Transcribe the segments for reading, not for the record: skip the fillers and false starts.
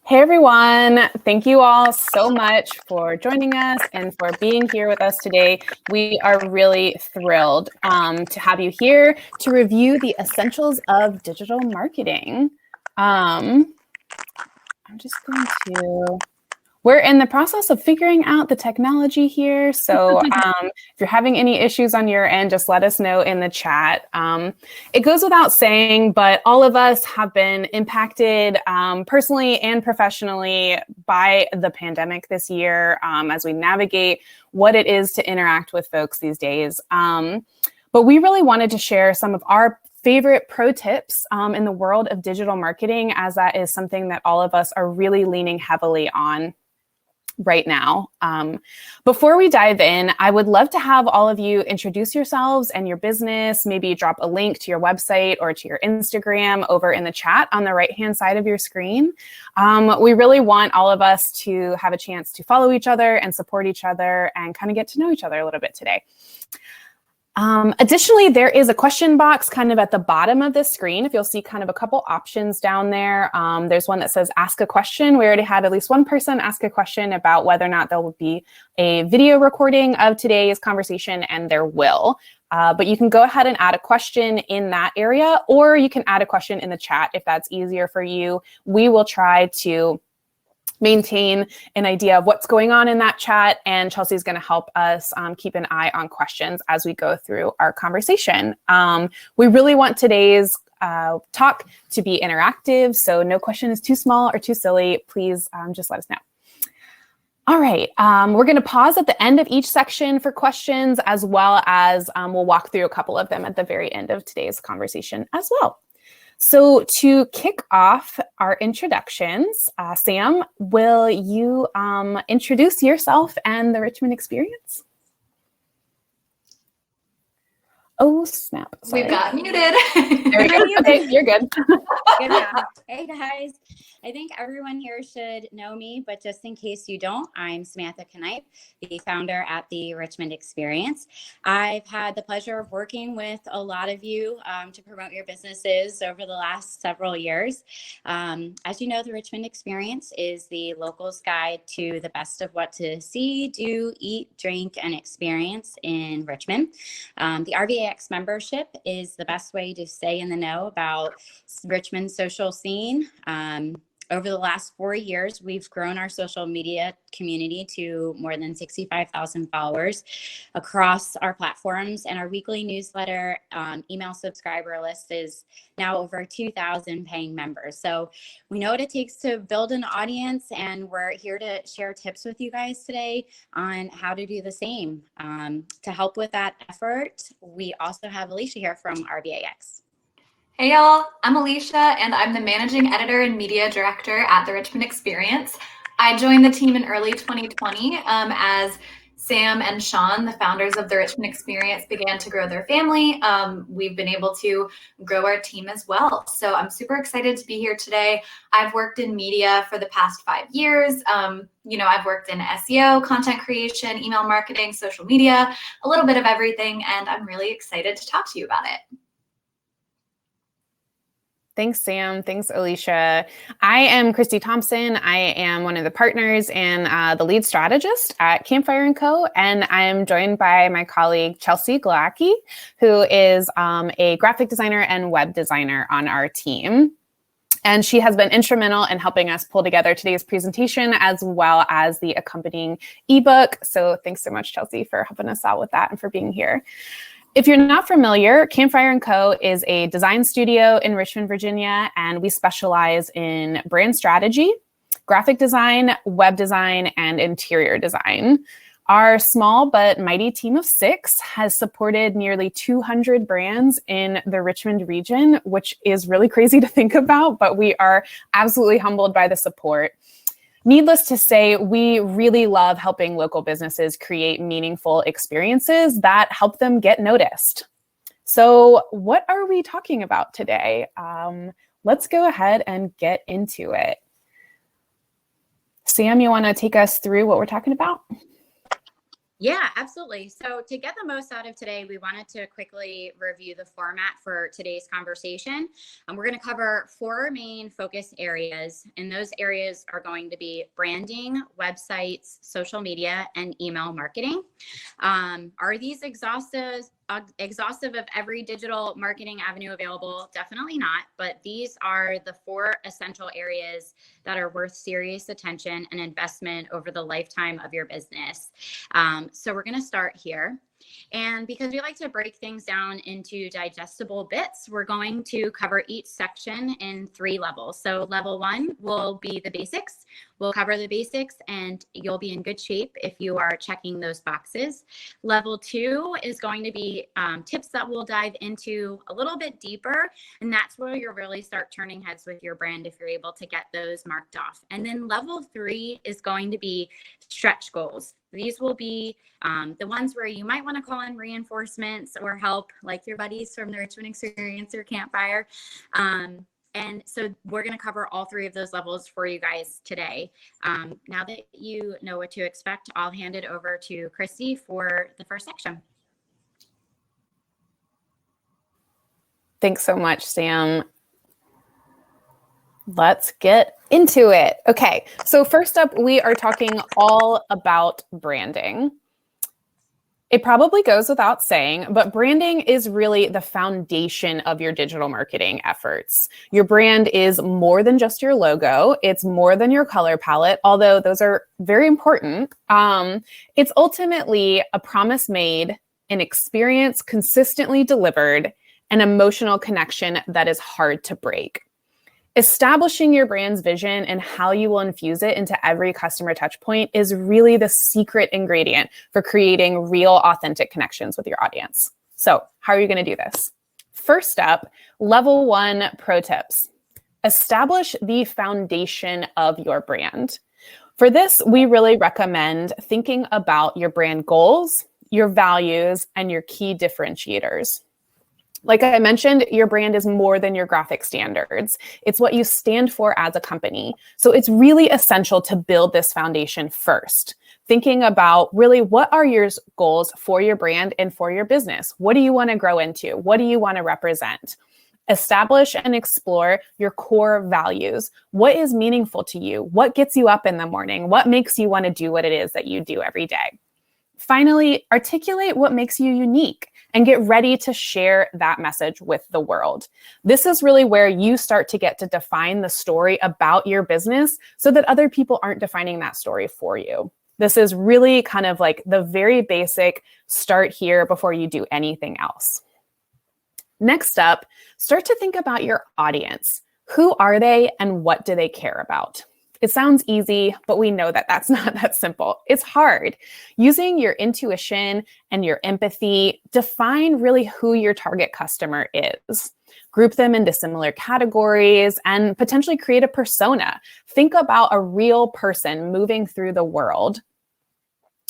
Hey everyone, thank you all so much for joining us and for being here with us today. We are really thrilled to have you here to review the essentials of digital marketing. I'm just going to... We're in the process of figuring out the technology here. So if you're having any issues on your end, just let us know in the chat. It goes without saying, but all of us have been impacted personally and professionally by the pandemic this year as we navigate what it is to interact with folks these days. But we really wanted to share some of our favorite pro tips in the world of digital marketing, as that is something that all of us are really leaning heavily on right now. Before we dive in, I would love to have all of you introduce yourselves and your business, maybe drop a link to your website or to your Instagram over in the chat on the right-hand side of your screen. We really want all of us to have a chance to follow each other and support each other and kind of get to know each other a little bit today. Additionally, there is a question box kind of at the bottom of the screen. If you'll see kind of a couple options down there, there's one that says ask a question. We already had at least one person ask a question about whether or not there will be a video recording of today's conversation, and there will. But you can go ahead and add a question in that area, or you can add a question in the chat if that's easier for you. We will try to maintain an idea of what's going on in that chat, and Chelsea's going to help us keep an eye on questions as we go through our conversation. We really want today's talk to be interactive, so no question is too small or too silly. Please just let us know. All right, we're going to pause at the end of each section for questions, as well as we'll walk through a couple of them at the very end of today's conversation as well. So to kick off our introductions, Sam, will you introduce yourself and the Richmond experience? Oh, snap. Sorry. We've got muted. There we go. Okay, you're good. Good now. Hey guys, I think everyone here should know me, but just in case you don't, I'm Samantha Knipe, the founder at the Richmond Experience. I've had the pleasure of working with a lot of you to promote your businesses over the last several years. As you know, the Richmond Experience is the locals guide to the best of what to see, do, eat, drink, and experience in Richmond. The RVAX membership is the best way to stay in the know about Richmond's social scene. Over the last 4 years, we've grown our social media community to more than 65,000 followers across our platforms, and our weekly newsletter email subscriber list is now over 2,000 paying members. So we know what it takes to build an audience, and we're here to share tips with you guys today on how to do the same. To help with that effort, we also have Alicia here from RVAX. Hey y'all, I'm Alicia, and I'm the managing editor and media director at the Richmond Experience. I joined the team in early 2020 as Sam and Sean, the founders of the Richmond Experience, began to grow their family. We've been able to grow our team as well. So I'm super excited to be here today. I've worked in media for the past 5 years. I've worked in SEO, content creation, email marketing, social media, a little bit of everything, and I'm really excited to talk to you about it. Thanks, Sam. Thanks, Alicia. I am Christy Thompson. I am one of the partners and the lead strategist at Campfire & Co. And I'm joined by my colleague, Chelsea Glacki, who is a graphic designer and web designer on our team. And she has been instrumental in helping us pull together today's presentation as well as the accompanying ebook. So thanks so much, Chelsea, for helping us out with that and for being here. If you're not familiar, Campfire & Co. is a design studio in Richmond, Virginia, and we specialize in brand strategy, graphic design, web design, and interior design. Our small but mighty team of 6 has supported nearly 200 brands in the Richmond region, which is really crazy to think about, but we are absolutely humbled by the support. Needless to say, we really love helping local businesses create meaningful experiences that help them get noticed. So what are we talking about today? Let's go ahead and get into it. Sam, you want to take us through what we're talking about? Yeah, absolutely. So to get the most out of today, we wanted to quickly review the format for today's conversation. And we're going to cover 4 main focus areas. And those areas are going to be branding, websites, social media, and email marketing. Are these exhaustive of every digital marketing avenue available? Definitely not. But these are the 4 essential areas that are worth serious attention and investment over the lifetime of your business. So we're going to start here. And because we like to break things down into digestible bits, we're going to cover each section in 3 levels. So level 1 will be the basics. We'll cover the basics and you'll be in good shape if you are checking those boxes. Level 2 is going to be tips that we'll dive into a little bit deeper. And that's where you'll really start turning heads with your brand if you're able to get those marked off. And then level 3 is going to be stretch goals. These will be the ones where you might want to call in reinforcements or help, like your buddies from the Richmond Experience or Campfire. And so we're going to cover all 3 of those levels for you guys today. Now that you know what to expect, I'll hand it over to Christy for the first section. Thanks so much, Sam. Let's get into it. Okay, so first up, we are talking all about branding. It probably goes without saying, but branding is really the foundation of your digital marketing efforts. Your brand is more than just your logo. It's more than your color palette, although those are very important. It's ultimately a promise made, an experience consistently delivered, an emotional connection that is hard to break. Establishing your brand's vision and how you will infuse it into every customer touch point is really the secret ingredient for creating real, authentic connections with your audience. So how are you going to do this? First up, level 1 pro tips. Establish the foundation of your brand. For this, we really recommend thinking about your brand goals, your values, and your key differentiators. Like I mentioned, your brand is more than your graphic standards. It's what you stand for as a company. So it's really essential to build this foundation first. Thinking about really what are your goals for your brand and for your business? What do you want to grow into? What do you want to represent? Establish and explore your core values. What is meaningful to you? What gets you up in the morning? What makes you want to do what it is that you do every day? Finally, articulate what makes you unique and get ready to share that message with the world. This is really where you start to get to define the story about your business so that other people aren't defining that story for you. This is really kind of like the very basic start here before you do anything else. Next up, start to think about your audience. Who are they and what do they care about? It sounds easy, but we know that that's not that simple. It's hard. Using your intuition and your empathy, define really who your target customer is. Group them into similar categories and potentially create a persona. Think about a real person moving through the world.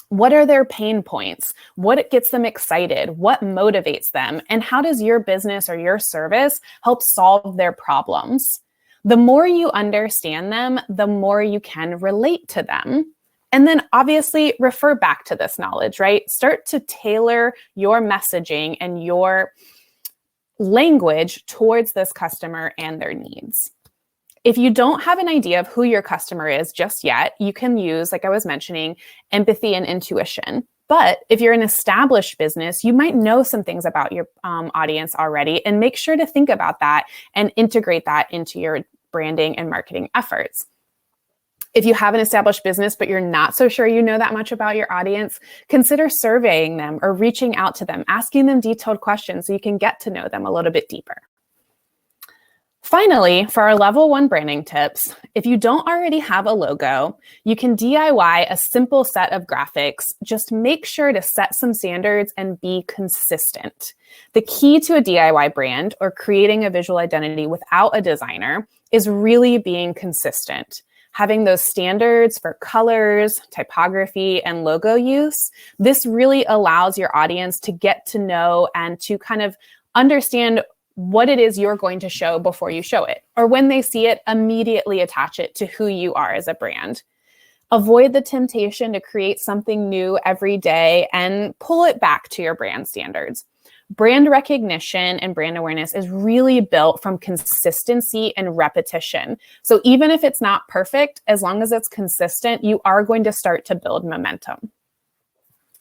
What are their pain points? What gets them excited? What motivates them? And how does your business or your service help solve their problems? The more you understand them, the more you can relate to them. And then obviously refer back to this knowledge, right? Start to tailor your messaging and your language towards this customer and their needs. If you don't have an idea of who your customer is just yet, you can use, like I was mentioning, empathy and intuition. But if you're an established business, you might know some things about your audience already, and make sure to think about that and integrate that into your branding and marketing efforts. If you have an established business, but you're not so sure you know that much about your audience, consider surveying them or reaching out to them, asking them detailed questions so you can get to know them a little bit deeper. Finally, for our level 1 branding tips, if you don't already have a logo, you can DIY a simple set of graphics. Just make sure to set some standards and be consistent. The key to a DIY brand or creating a visual identity without a designer is really being consistent. Having those standards for colors, typography, and logo use, this really allows your audience to get to know and to kind of understand what it is you're going to show before you show it, or when they see it, immediately attach it to who you are as a brand. Avoid the temptation to create something new every day and pull it back to your brand standards. Brand recognition and brand awareness is really built from consistency and repetition. So even if it's not perfect, as long as it's consistent, you are going to start to build momentum.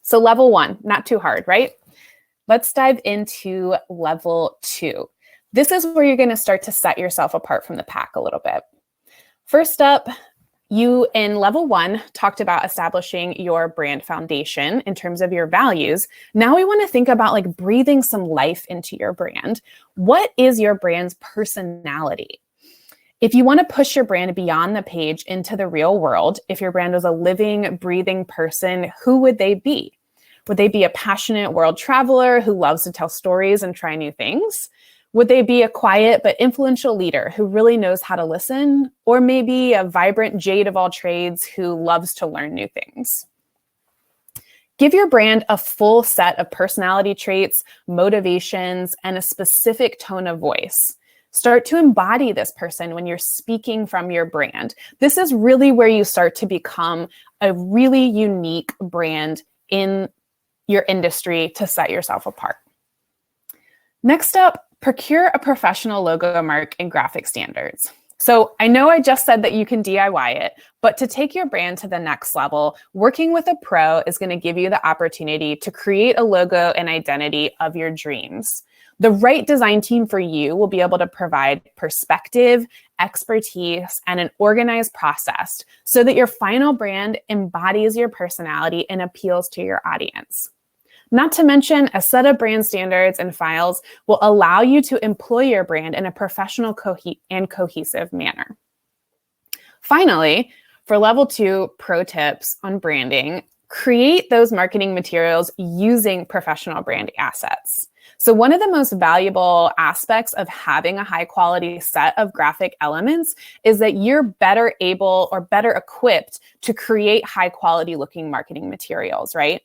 So level 1, not too hard, right? Let's dive into level 2. This is where you're going to start to set yourself apart from the pack a little bit. First up, you in level 1 talked about establishing your brand foundation in terms of your values. Now we want to think about like breathing some life into your brand. What is your brand's personality? If you want to push your brand beyond the page into the real world, if your brand was a living, breathing person, who would they be? Would they be a passionate world traveler who loves to tell stories and try new things? Would they be a quiet but influential leader who really knows how to listen? Or maybe a vibrant jade of all trades who loves to learn new things? Give your brand a full set of personality traits, motivations, and a specific tone of voice. Start to embody this person when you're speaking from your brand. This is really where you start to become a really unique brand in your industry to set yourself apart. Next up, procure a professional logo mark and graphic standards. So I know I just said that you can DIY it, but to take your brand to the next level, working with a pro is going to give you the opportunity to create a logo and identity of your dreams. The right design team for you will be able to provide perspective, expertise, and an organized process so that your final brand embodies your personality and appeals to your audience. Not to mention, a set of brand standards and files will allow you to employ your brand in a professional and cohesive manner. Finally, for level 2 pro tips on branding, create those marketing materials using professional brand assets. So one of the most valuable aspects of having a high quality set of graphic elements is that you're better able or better equipped to create high quality looking marketing materials, right?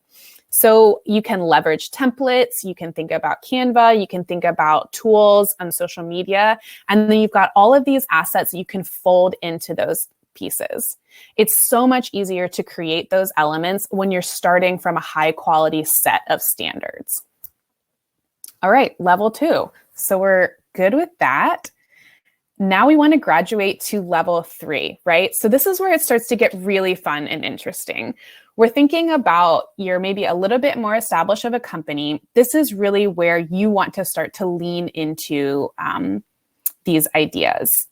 So you can leverage templates, you can think about Canva, you can think about tools on social media, and then you've got all of these assets you can fold into those pieces. It's so much easier to create those elements when you're starting from a high quality set of standards. All right, level 2. So we're good with that. Now we want to graduate to level 3, right? So this is where it starts to get really fun and interesting. We're thinking about you're maybe a little bit more established of a company. This is really where you want to start to lean into these ideas.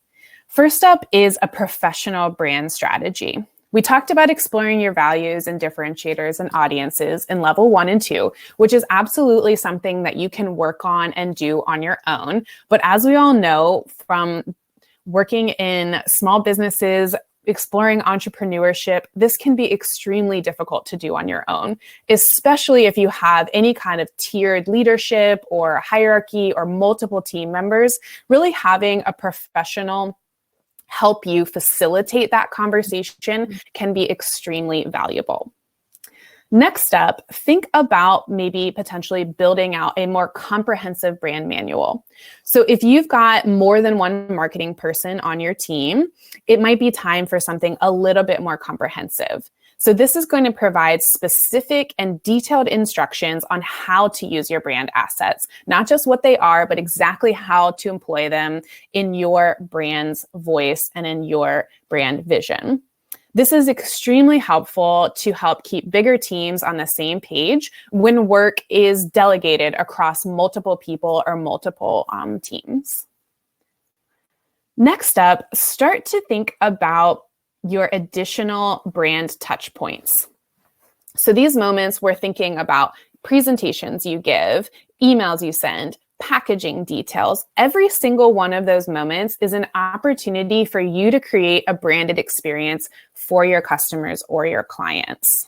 First up is a professional brand strategy. We talked about exploring your values and differentiators and audiences in level 1 and 2, which is absolutely something that you can work on and do on your own. But as we all know from working in small businesses, exploring entrepreneurship, this can be extremely difficult to do on your own, especially if you have any kind of tiered leadership or hierarchy or multiple team members. Really having a professional help you facilitate that conversation can be extremely valuable. Next up, think about maybe potentially building out a more comprehensive brand manual. So if you've got more than one marketing person on your team, it might be time for something a little bit more comprehensive. So this is going to provide specific and detailed instructions on how to use your brand assets, not just what they are, but exactly how to employ them in your brand's voice and in your brand vision. This is extremely helpful to help keep bigger teams on the same page when work is delegated across multiple people or multiple teams. Next up, start to think about your additional brand touch points. So these moments, we're thinking about presentations you give, emails you send, packaging details. Every single one of those moments is an opportunity for you to create a branded experience for your customers or your clients.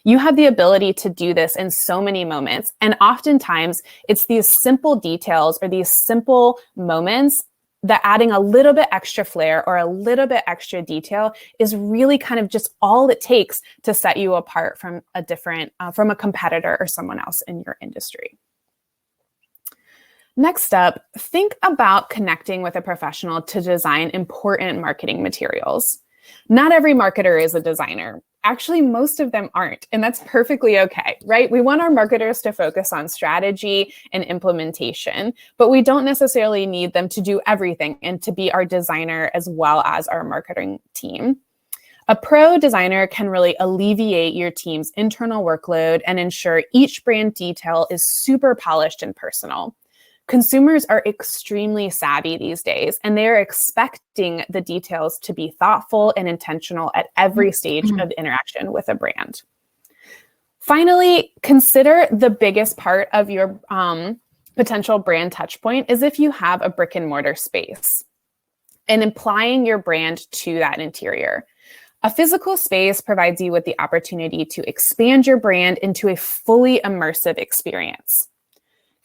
You have the ability to do this in so many moments. And oftentimes it's these simple details or these simple moments that adding a little bit extra flair or a little bit extra detail is really kind of just all it takes to set you apart from from a competitor or someone else in your industry. Next up, think about connecting with a professional to design important marketing materials. Not every marketer is a designer. Actually, most of them aren't, and that's perfectly okay, right? We want our marketers to focus on strategy and implementation, but we don't necessarily need them to do everything and to be our designer as well as our marketing team. A pro designer can really alleviate your team's internal workload and ensure each brand detail is super polished and personal. Consumers are extremely savvy these days, and they are expecting the details to be thoughtful and intentional at every stage of interaction with a brand. Finally, consider the biggest part of your potential brand touchpoint is if you have a brick and mortar space and applying your brand to that interior. A physical space provides you with the opportunity to expand your brand into a fully immersive experience.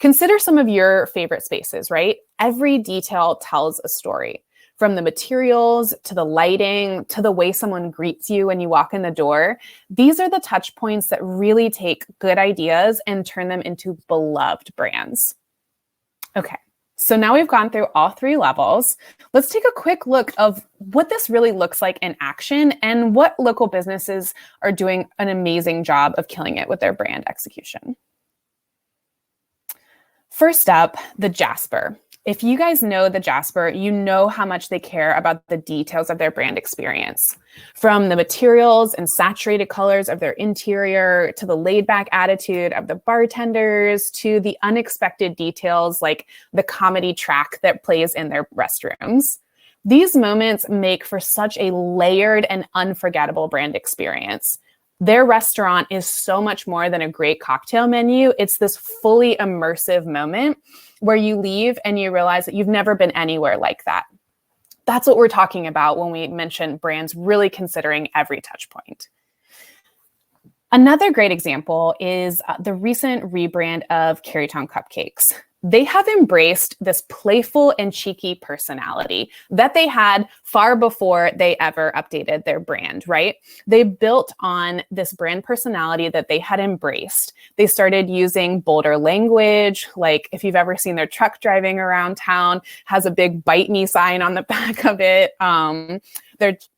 Consider some of your favorite spaces, right? Every detail tells a story, from the materials to the lighting to the way someone greets you when you walk in the door. These are the touch points that really take good ideas and turn them into beloved brands. Okay, so now we've gone through all 3 levels. Let's take a quick look of what this really looks like in action and what local businesses are doing an amazing job of killing it with their brand execution. First up, the Jasper. If you guys know the Jasper, you know how much they care about the details of their brand experience. From the materials and saturated colors of their interior, to the laid-back attitude of the bartenders, to the unexpected details like the comedy track that plays in their restrooms. These moments make for such a layered and unforgettable brand experience. Their restaurant is so much more than a great cocktail menu. It's this fully immersive moment where you leave and you realize that you've never been anywhere like that. That's what we're talking about when we mention brands really considering every touch point. Another great example is the recent rebrand of Kerrytown Cupcakes. They have embraced this playful and cheeky personality that they had far before they ever updated their brand, right? They built on this brand personality that they had embraced. They started using bolder language, like if you've ever seen their truck driving around town, has a big "bite me" sign on the back of it.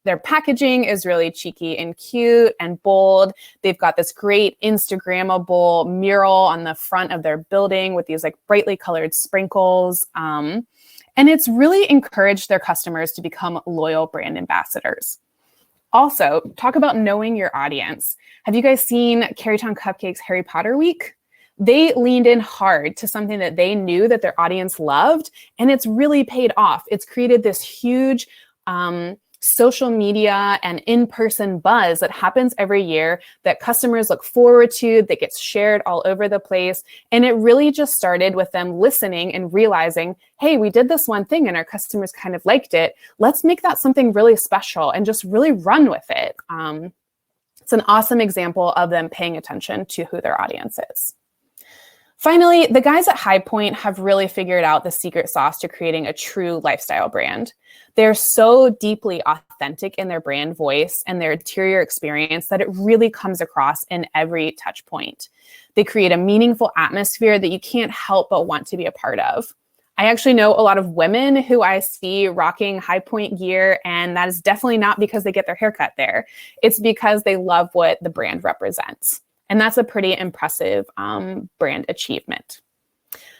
Their packaging is really cheeky and cute and bold. They've got this great Instagrammable mural on the front of their building with these like brightly colored sprinkles. And it's really encouraged their customers to become loyal brand ambassadors. Also, talk about knowing your audience. Have you guys seen Kerrytown Cupcakes Harry Potter Week? They leaned in hard to something that they knew that their audience loved, and it's really paid off. It's created this huge social media and in-person buzz that happens every year that customers look forward to, that gets shared all over the place. And it really just started with them listening and realizing, hey, we did this one thing and our customers kind of liked it. Let's make that something really special and just really run with it. It's an awesome example of them paying attention to who their audience is. Finally, the guys at High Point have really figured out the secret sauce to creating a true lifestyle brand. They're so deeply authentic in their brand voice and their interior experience that it really comes across in every touch point. They create a meaningful atmosphere that you can't help but want to be a part of. I actually know a lot of women who I see rocking High Point gear, and that is definitely not because they get their haircut there. It's because they love what the brand represents. And that's a pretty impressive brand achievement.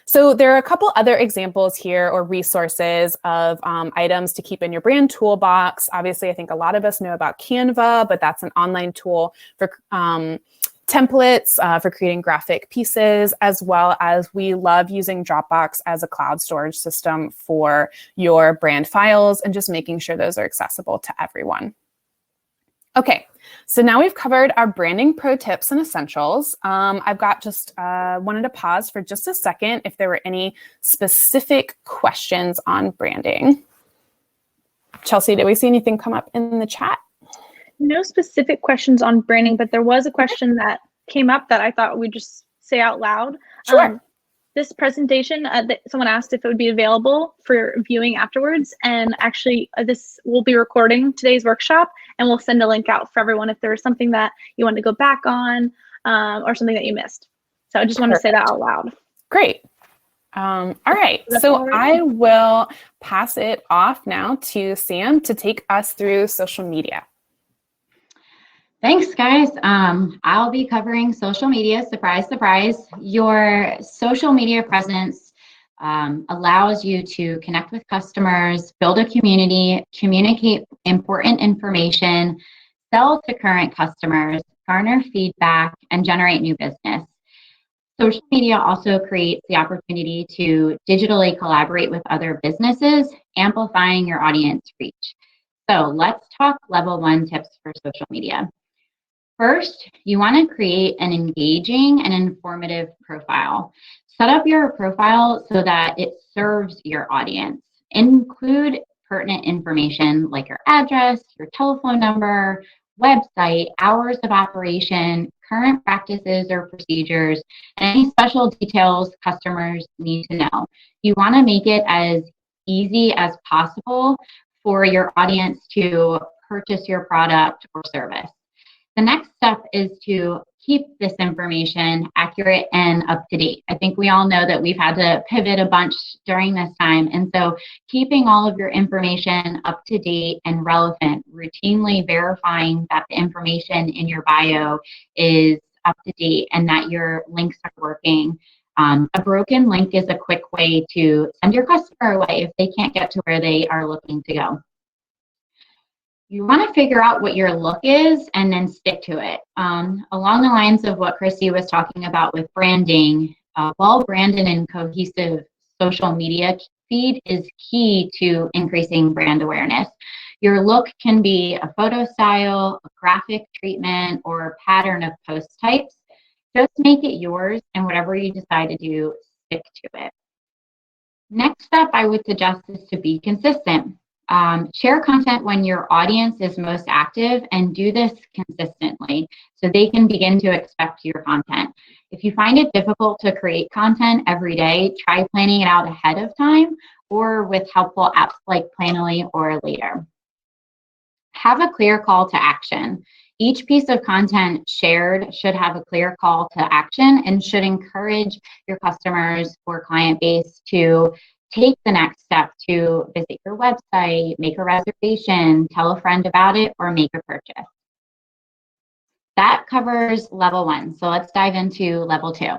So there are a couple other examples here or resources of items to keep in your brand toolbox. Obviously, I think a lot of us know about Canva, but that's an online tool for templates for creating graphic pieces, as well as we love using Dropbox as a cloud storage system for your brand files and just making sure those are accessible to everyone. Okay, so now we've covered our branding pro tips and essentials. I've got just wanted to pause for just a second if there were any specific questions on branding. Chelsea, did we see anything come up in the chat? No specific questions on branding, but there was a question that came up that I thought we'd just say out loud. Sure. This presentation, someone asked if it would be available for viewing afterwards. And actually, this will be recording today's workshop, and we'll send a link out for everyone if there was something that you want to go back on or something that you missed. So I just want to say that out loud. Great. All right, so I will pass it off now to Sam to take us through social media. Thanks, guys. I'll be covering social media. Surprise, surprise. Your social media presence allows you to connect with customers, build a community, communicate important information, sell to current customers, garner feedback, and generate new business. Social media also creates the opportunity to digitally collaborate with other businesses, amplifying your audience reach. So let's talk level 1 tips for social media. First, you want to create an engaging and informative profile. Set up your profile so that it serves your audience. Include pertinent information like your address, your telephone number, website, hours of operation, current practices or procedures, and any special details customers need to know. You want to make it as easy as possible for your audience to purchase your product or service. The next step is to keep this information accurate and up to date. I think we all know that we've had to pivot a bunch during this time. And so keeping all of your information up to date and relevant, routinely verifying that the information in your bio is up to date and that your links are working. A broken link is a quick way to send your customer away if they can't get to where they are looking to go. You want to figure out what your look is and then stick to it. Along the lines of what Christy was talking about with branding, well-branded and cohesive social media feed is key to increasing brand awareness. Your look can be a photo style, a graphic treatment, or a pattern of post types. Just make it yours, and whatever you decide to do, stick to it. Next step I would suggest is to be consistent. Share content when your audience is most active and do this consistently so they can begin to expect your content. If you find it difficult to create content every day, try planning it out ahead of time or with helpful apps like Planoly or Later. Have a clear call to action. Each piece of content shared should have a clear call to action and should encourage your customers or client base to take the next step to visit your website, make a reservation, tell a friend about it, or make a purchase. That covers level 1. So let's dive into level 2.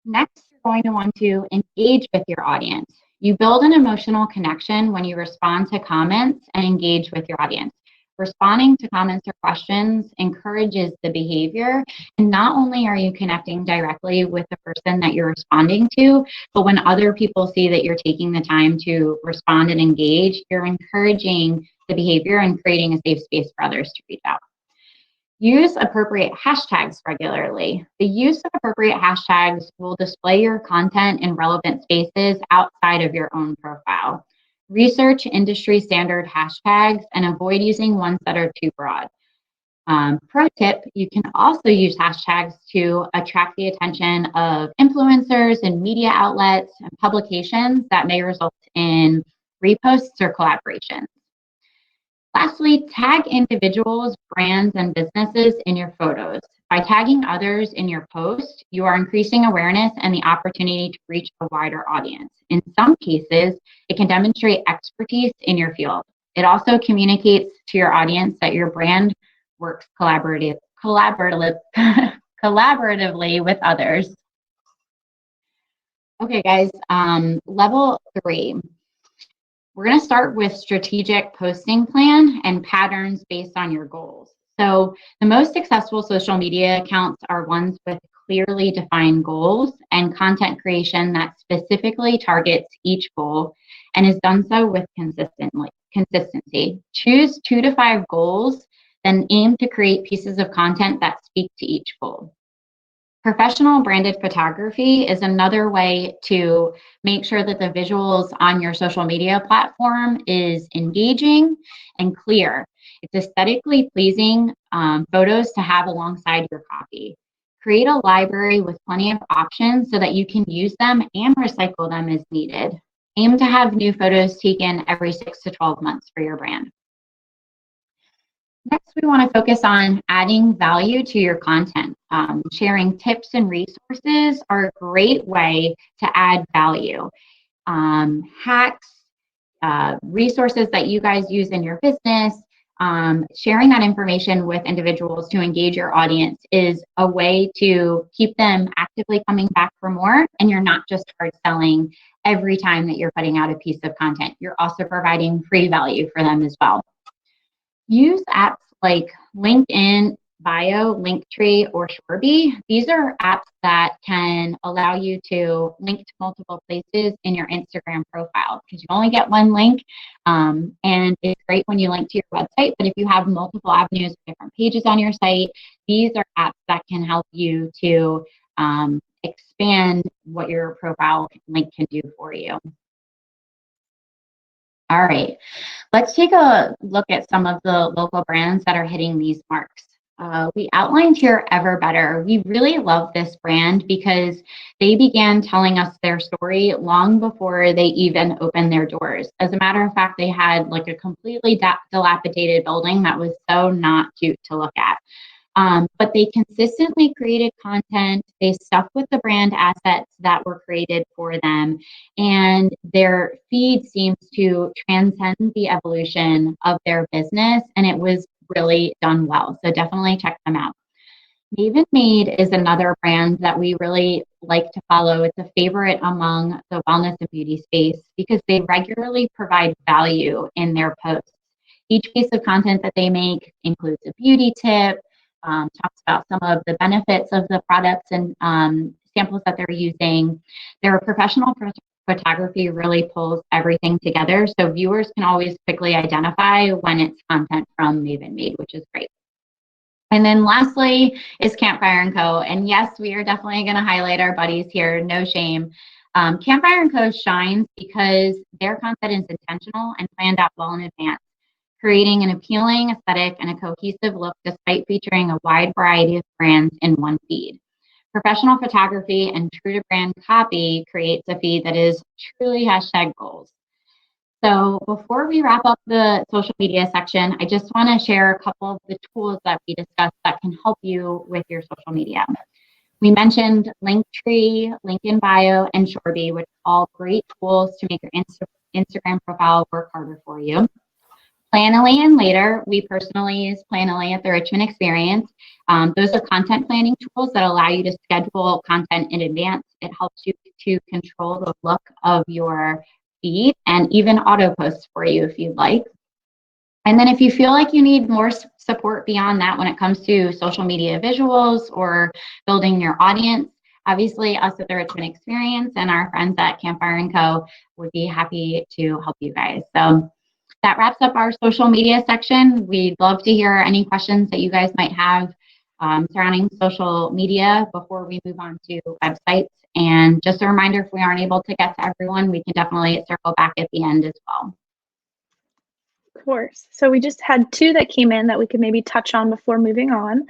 Next, you're going to want to engage with your audience. You build an emotional connection when you respond to comments and engage with your audience. Responding to comments or questions encourages the behavior. And not only are you connecting directly with the person that you're responding to, but when other people see that you're taking the time to respond and engage, you're encouraging the behavior and creating a safe space for others to reach out. Use appropriate hashtags regularly. The use of appropriate hashtags will display your content in relevant spaces outside of your own profile. Research industry standard hashtags and avoid using ones that are too broad. Pro tip, you can also use hashtags to attract the attention of influencers and media outlets and publications that may result in reposts or collaborations. Lastly, tag individuals, brands, and businesses in your photos. By tagging others in your post, you are increasing awareness and the opportunity to reach a wider audience. In some cases, it can demonstrate expertise in your field. It also communicates to your audience that your brand works collaboratively with others. Okay, guys, level 3. We're going to start with strategic posting plan and patterns based on your goals. So the most successful social media accounts are ones with clearly defined goals and content creation that specifically targets each goal and is done so with consistency. Choose 2 to 5 goals, then aim to create pieces of content that speak to each goal. Professional branded photography is another way to make sure that the visuals on your social media platform is engaging and clear. It's aesthetically pleasing photos to have alongside your copy. Create a library with plenty of options so that you can use them and recycle them as needed. Aim to have new photos taken every 6 to 12 months for your brand. Next, we want to focus on adding value to your content. Sharing tips and resources are a great way to add value. Hacks, resources that you guys use in your business, sharing that information with individuals to engage your audience is a way to keep them actively coming back for more, and you're not just hard selling every time that you're putting out a piece of content. You're also providing free value for them as well. Use apps like LinkedIn, Bio, Linktree, or Shorby. These are apps that can allow you to link to multiple places in your Instagram profile, because you only get one link, and it's great when you link to your website, but if you have multiple avenues of different pages on your site, these are apps that can help you to expand what your profile link can do for you. All right, let's take a look at some of the local brands that are hitting these marks. We outlined here Ever Better. We really love this brand because they began telling us their story long before they even opened their doors. As a matter of fact, they had like a completely dilapidated building that was so not cute to look at. But they consistently created content. They stuck with the brand assets that were created for them, and their feed seems to transcend the evolution of their business, and it was really done well. So definitely check them out. Maven Maid is another brand that we really like to follow. It's a favorite among the wellness and beauty space because they regularly provide value in their posts. Each piece of content that they make includes a beauty tip, talks about some of the benefits of the products and samples that they're using. Their professional photography really pulls everything together, so viewers can always quickly identify when it's content from Maven Maid, which is great. And then lastly is Campfire & Co. And yes, we are definitely going to highlight our buddies here, no shame. Campfire & Co. shines because their content is intentional and planned out well in advance, creating an appealing aesthetic and a cohesive look despite featuring a wide variety of brands in one feed. Professional photography and true to brand copy creates a feed that is truly #goals. So before we wrap up the social media section, I just want to share a couple of the tools that we discussed that can help you with your social media. We mentioned Linktree, LinkedIn Bio, and Shorby, which are all great tools to make your Instagram profile work harder for you. Planoly and Later, we personally use Planoly at the Richmond Experience. Those are content planning tools that allow you to schedule content in advance. It helps you to control the look of your feed and even auto posts for you if you'd like. And then if you feel like you need more support beyond that when it comes to social media visuals or building your audience, obviously us at the Richmond Experience and our friends at Campfire & Co. would be happy to help you guys. So that wraps up our social media section. We'd love to hear any questions that you guys might have surrounding social media before we move on to websites. And just a reminder, if we aren't able to get to everyone, we can definitely circle back at the end as well. Of course. So we just had two that came in that we could maybe touch on before moving on.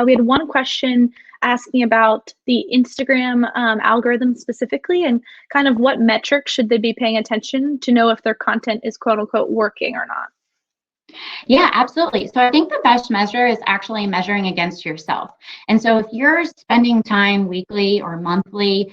We had one question asking about the Instagram algorithm specifically and kind of what metrics should they be paying attention to know if their content is quote unquote working or not. Yeah, absolutely. So I think the best measure is actually measuring against yourself. And so if you're spending time weekly or monthly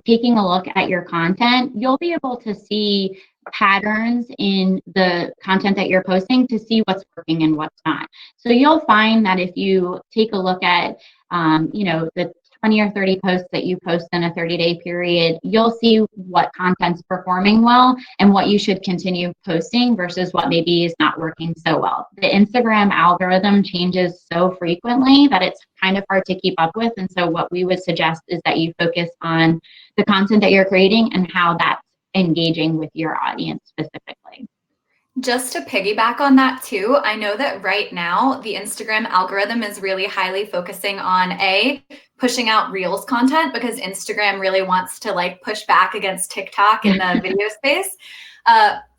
taking a look at your content, you'll be able to see patterns in the content that you're posting to see what's working and what's not. So you'll find that if you take a look at, the 20 or 30 posts that you post in a 30-day period, you'll see what content's performing well and what you should continue posting versus what maybe is not working so well. The Instagram algorithm changes so frequently that it's kind of hard to keep up with. And so what we would suggest is that you focus on the content that you're creating and how that's engaging with your audience specifically. Just to piggyback on that too, I know that right now the Instagram algorithm is really highly focusing on pushing out Reels content because Instagram really wants to push back against TikTok in the video space.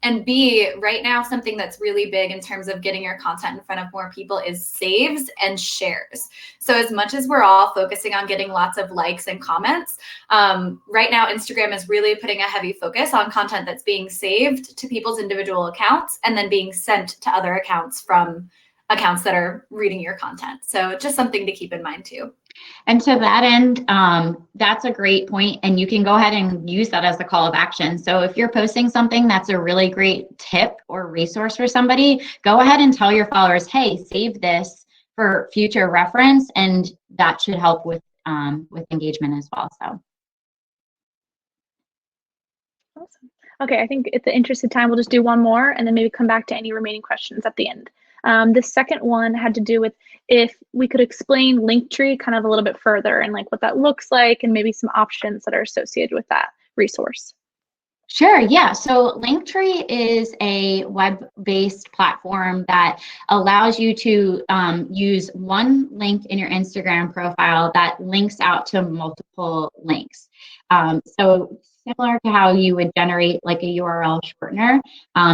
And B, right now, something that's really big in terms of getting your content in front of more people is saves and shares. So as much as we're all focusing on getting lots of likes and comments, right now, Instagram is really putting a heavy focus on content that's being saved to people's individual accounts and then being sent to other accounts from accounts that are reading your content. So just something to keep in mind too. And to that end, that's a great point, and you can go ahead and use that as a call of action. So if you're posting something that's a really great tip or resource for somebody, go ahead and tell your followers, hey, save this for future reference, and that should help with engagement as well. So. Awesome. Okay, I think at the interest of time, we'll just do one more and then maybe come back to any remaining questions at the end. The second one had to do with if we could explain Linktree kind of a little bit further and like what that looks like and maybe some options that are associated with that resource. Sure, yeah. So Linktree is a web-based platform that allows you to use one link in your Instagram profile that links out to multiple links. So similar to how you would generate like a URL shortener,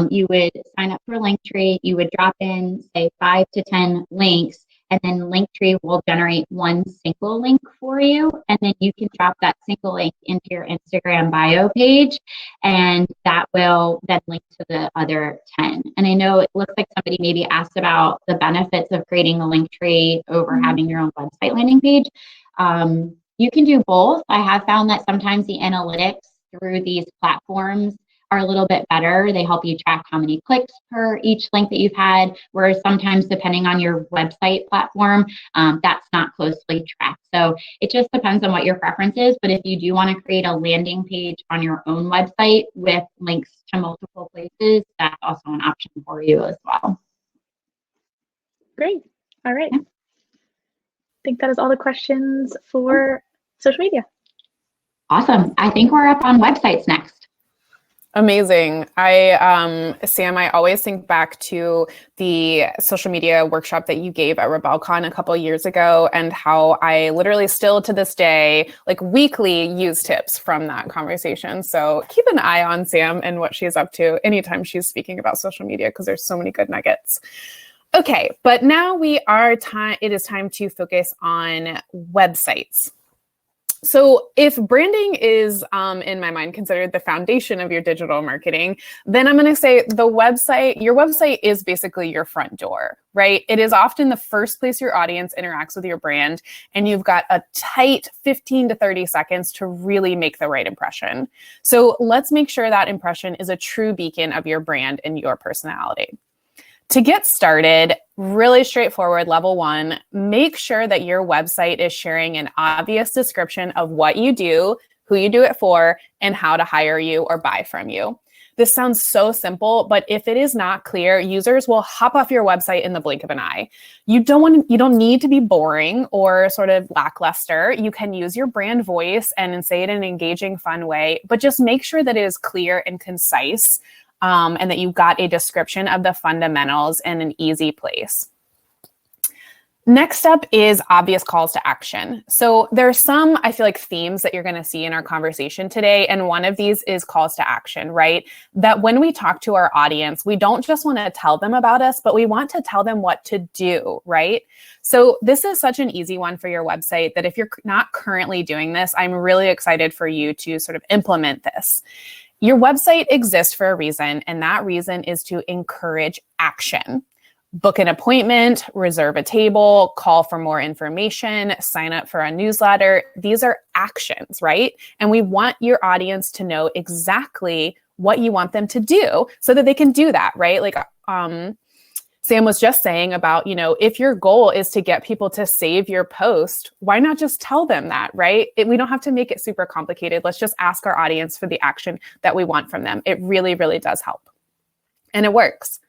you would sign up for Linktree, you would drop in, say, 5 to 10 links, and then Linktree will generate one single link for you, and then you can drop that single link into your Instagram bio page, and that will then link to the other 10. And I know it looks like somebody maybe asked about the benefits of creating a Linktree over having your own website landing page. You can do both. I have found that sometimes the analytics through these platforms are a little bit better. They help you track how many clicks per each link that you've had, whereas sometimes depending on your website platform, that's not closely tracked. So it just depends on what your preference is. But if you do want to create a landing page on your own website with links to multiple places, that's also an option for you as well. Great. All right. I think that is all the questions for social media. Awesome. I think we're up on websites next. Amazing. Sam, I always think back to the social media workshop that you gave at RebelCon a couple of years ago and how I literally still to this day, like weekly, use tips from that conversation. So keep an eye on Sam and what she's up to anytime she's speaking about social media, because there's so many good nuggets. Okay, but now it is time to focus on websites. So if branding is, in my mind, considered the foundation of your digital marketing, then I'm going to say your website is basically your front door, right? It is often the first place your audience interacts with your brand, and you've got a tight 15 to 30 seconds to really make the right impression. So let's make sure that impression is a true beacon of your brand and your personality. To get started, really straightforward, level 1, make sure that your website is sharing an obvious description of what you do, who you do it for, and how to hire you or buy from you. This sounds so simple, but if it is not clear, users will hop off your website in the blink of an eye. You don't need to be boring or sort of lackluster. You can use your brand voice and say it in an engaging, fun way, but just make sure that it is clear and concise. And that you've got a description of the fundamentals in an easy place. Next up is obvious calls to action. So there are some, I feel like, themes that you're going to see in our conversation today. And one of these is calls to action, right? That when we talk to our audience, we don't just want to tell them about us, but we want to tell them what to do, right? So this is such an easy one for your website that if you're not currently doing this, I'm really excited for you to sort of implement this. Your website exists for a reason, and that reason is to encourage action. Book an appointment, reserve a table, call for more information, sign up for a newsletter. These are actions, right? And we want your audience to know exactly what you want them to do so that they can do that, right? Like Sam was just saying about, if your goal is to get people to save your post, why not just tell them that, right? We don't have to make it super complicated. Let's just ask our audience for the action that we want from them. It really, really does help. And it works.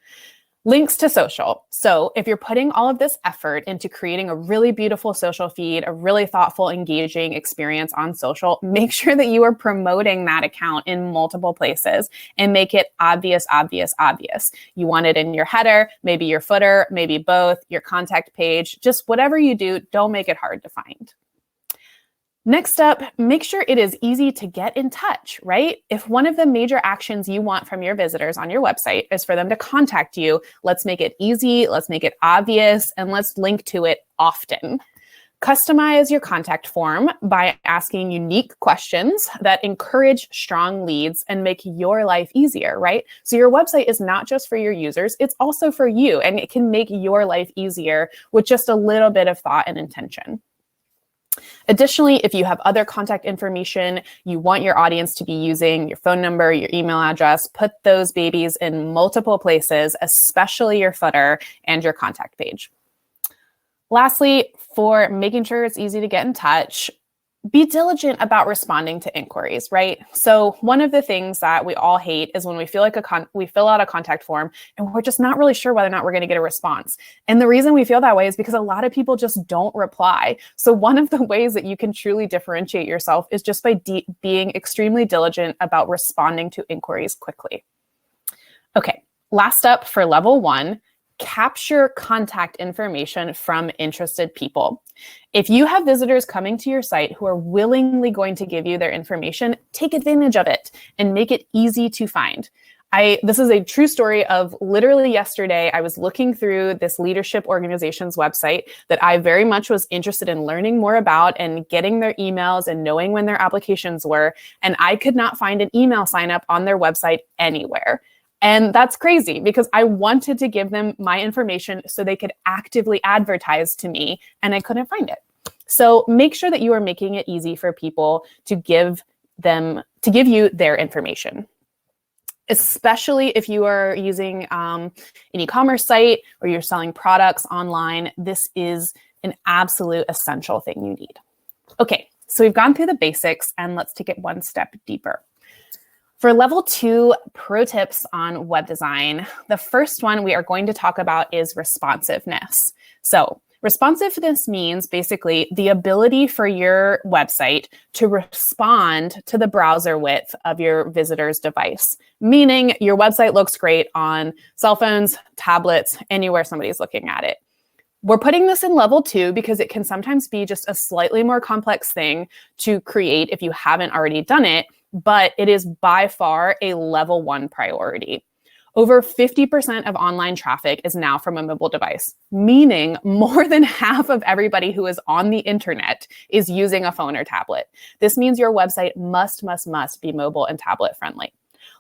Links to social. So if you're putting all of this effort into creating a really beautiful social feed, a really thoughtful, engaging experience on social, make sure that you are promoting that account in multiple places and make it obvious, obvious, obvious. You want it in your header, maybe your footer, maybe both, your contact page, just whatever you do, don't make it hard to find. Next up, make sure it is easy to get in touch, right? If one of the major actions you want from your visitors on your website is for them to contact you, let's make it easy, let's make it obvious, and let's link to it often. Customize your contact form by asking unique questions that encourage strong leads and make your life easier, right? So your website is not just for your users, it's also for you, and it can make your life easier with just a little bit of thought and intention. Additionally, if you have other contact information you want your audience to be using, your phone number, your email address, put those babies in multiple places, especially your footer and your contact page. Lastly, for making sure it's easy to get in touch, be diligent about responding to inquiries, right? So one of the things that we all hate is when we feel like we fill out a contact form and we're just not really sure whether or not we're going to get a response. And the reason we feel that way is because a lot of people just don't reply. So one of the ways that you can truly differentiate yourself is just by being extremely diligent about responding to inquiries quickly. Okay, last up for level 1, capture contact information from interested people. If you have visitors coming to your site who are willingly going to give you their information, take advantage of it and make it easy to find. This is a true story of literally yesterday. I was looking through this leadership organization's website that I very much was interested in learning more about and getting their emails and knowing when their applications were. And I could not find an email sign up on their website anywhere. And that's crazy because I wanted to give them my information so they could actively advertise to me, and I couldn't find it. So make sure that you are making it easy for people to give you their information, especially if you are using an e-commerce site or you're selling products online. This is an absolute essential thing you need. Okay, so we've gone through the basics, and let's take it one step deeper. For level 2 pro tips on web design, the first one we are going to talk about is responsiveness. So responsiveness means basically the ability for your website to respond to the browser width of your visitor's device, meaning your website looks great on cell phones, tablets, anywhere somebody's looking at it. We're putting this in level 2 because it can sometimes be just a slightly more complex thing to create if you haven't already done it, but it is by far a level 1 priority. Over 50% of online traffic is now from a mobile device, meaning more than half of everybody who is on the internet is using a phone or tablet. This means your website must be mobile and tablet friendly.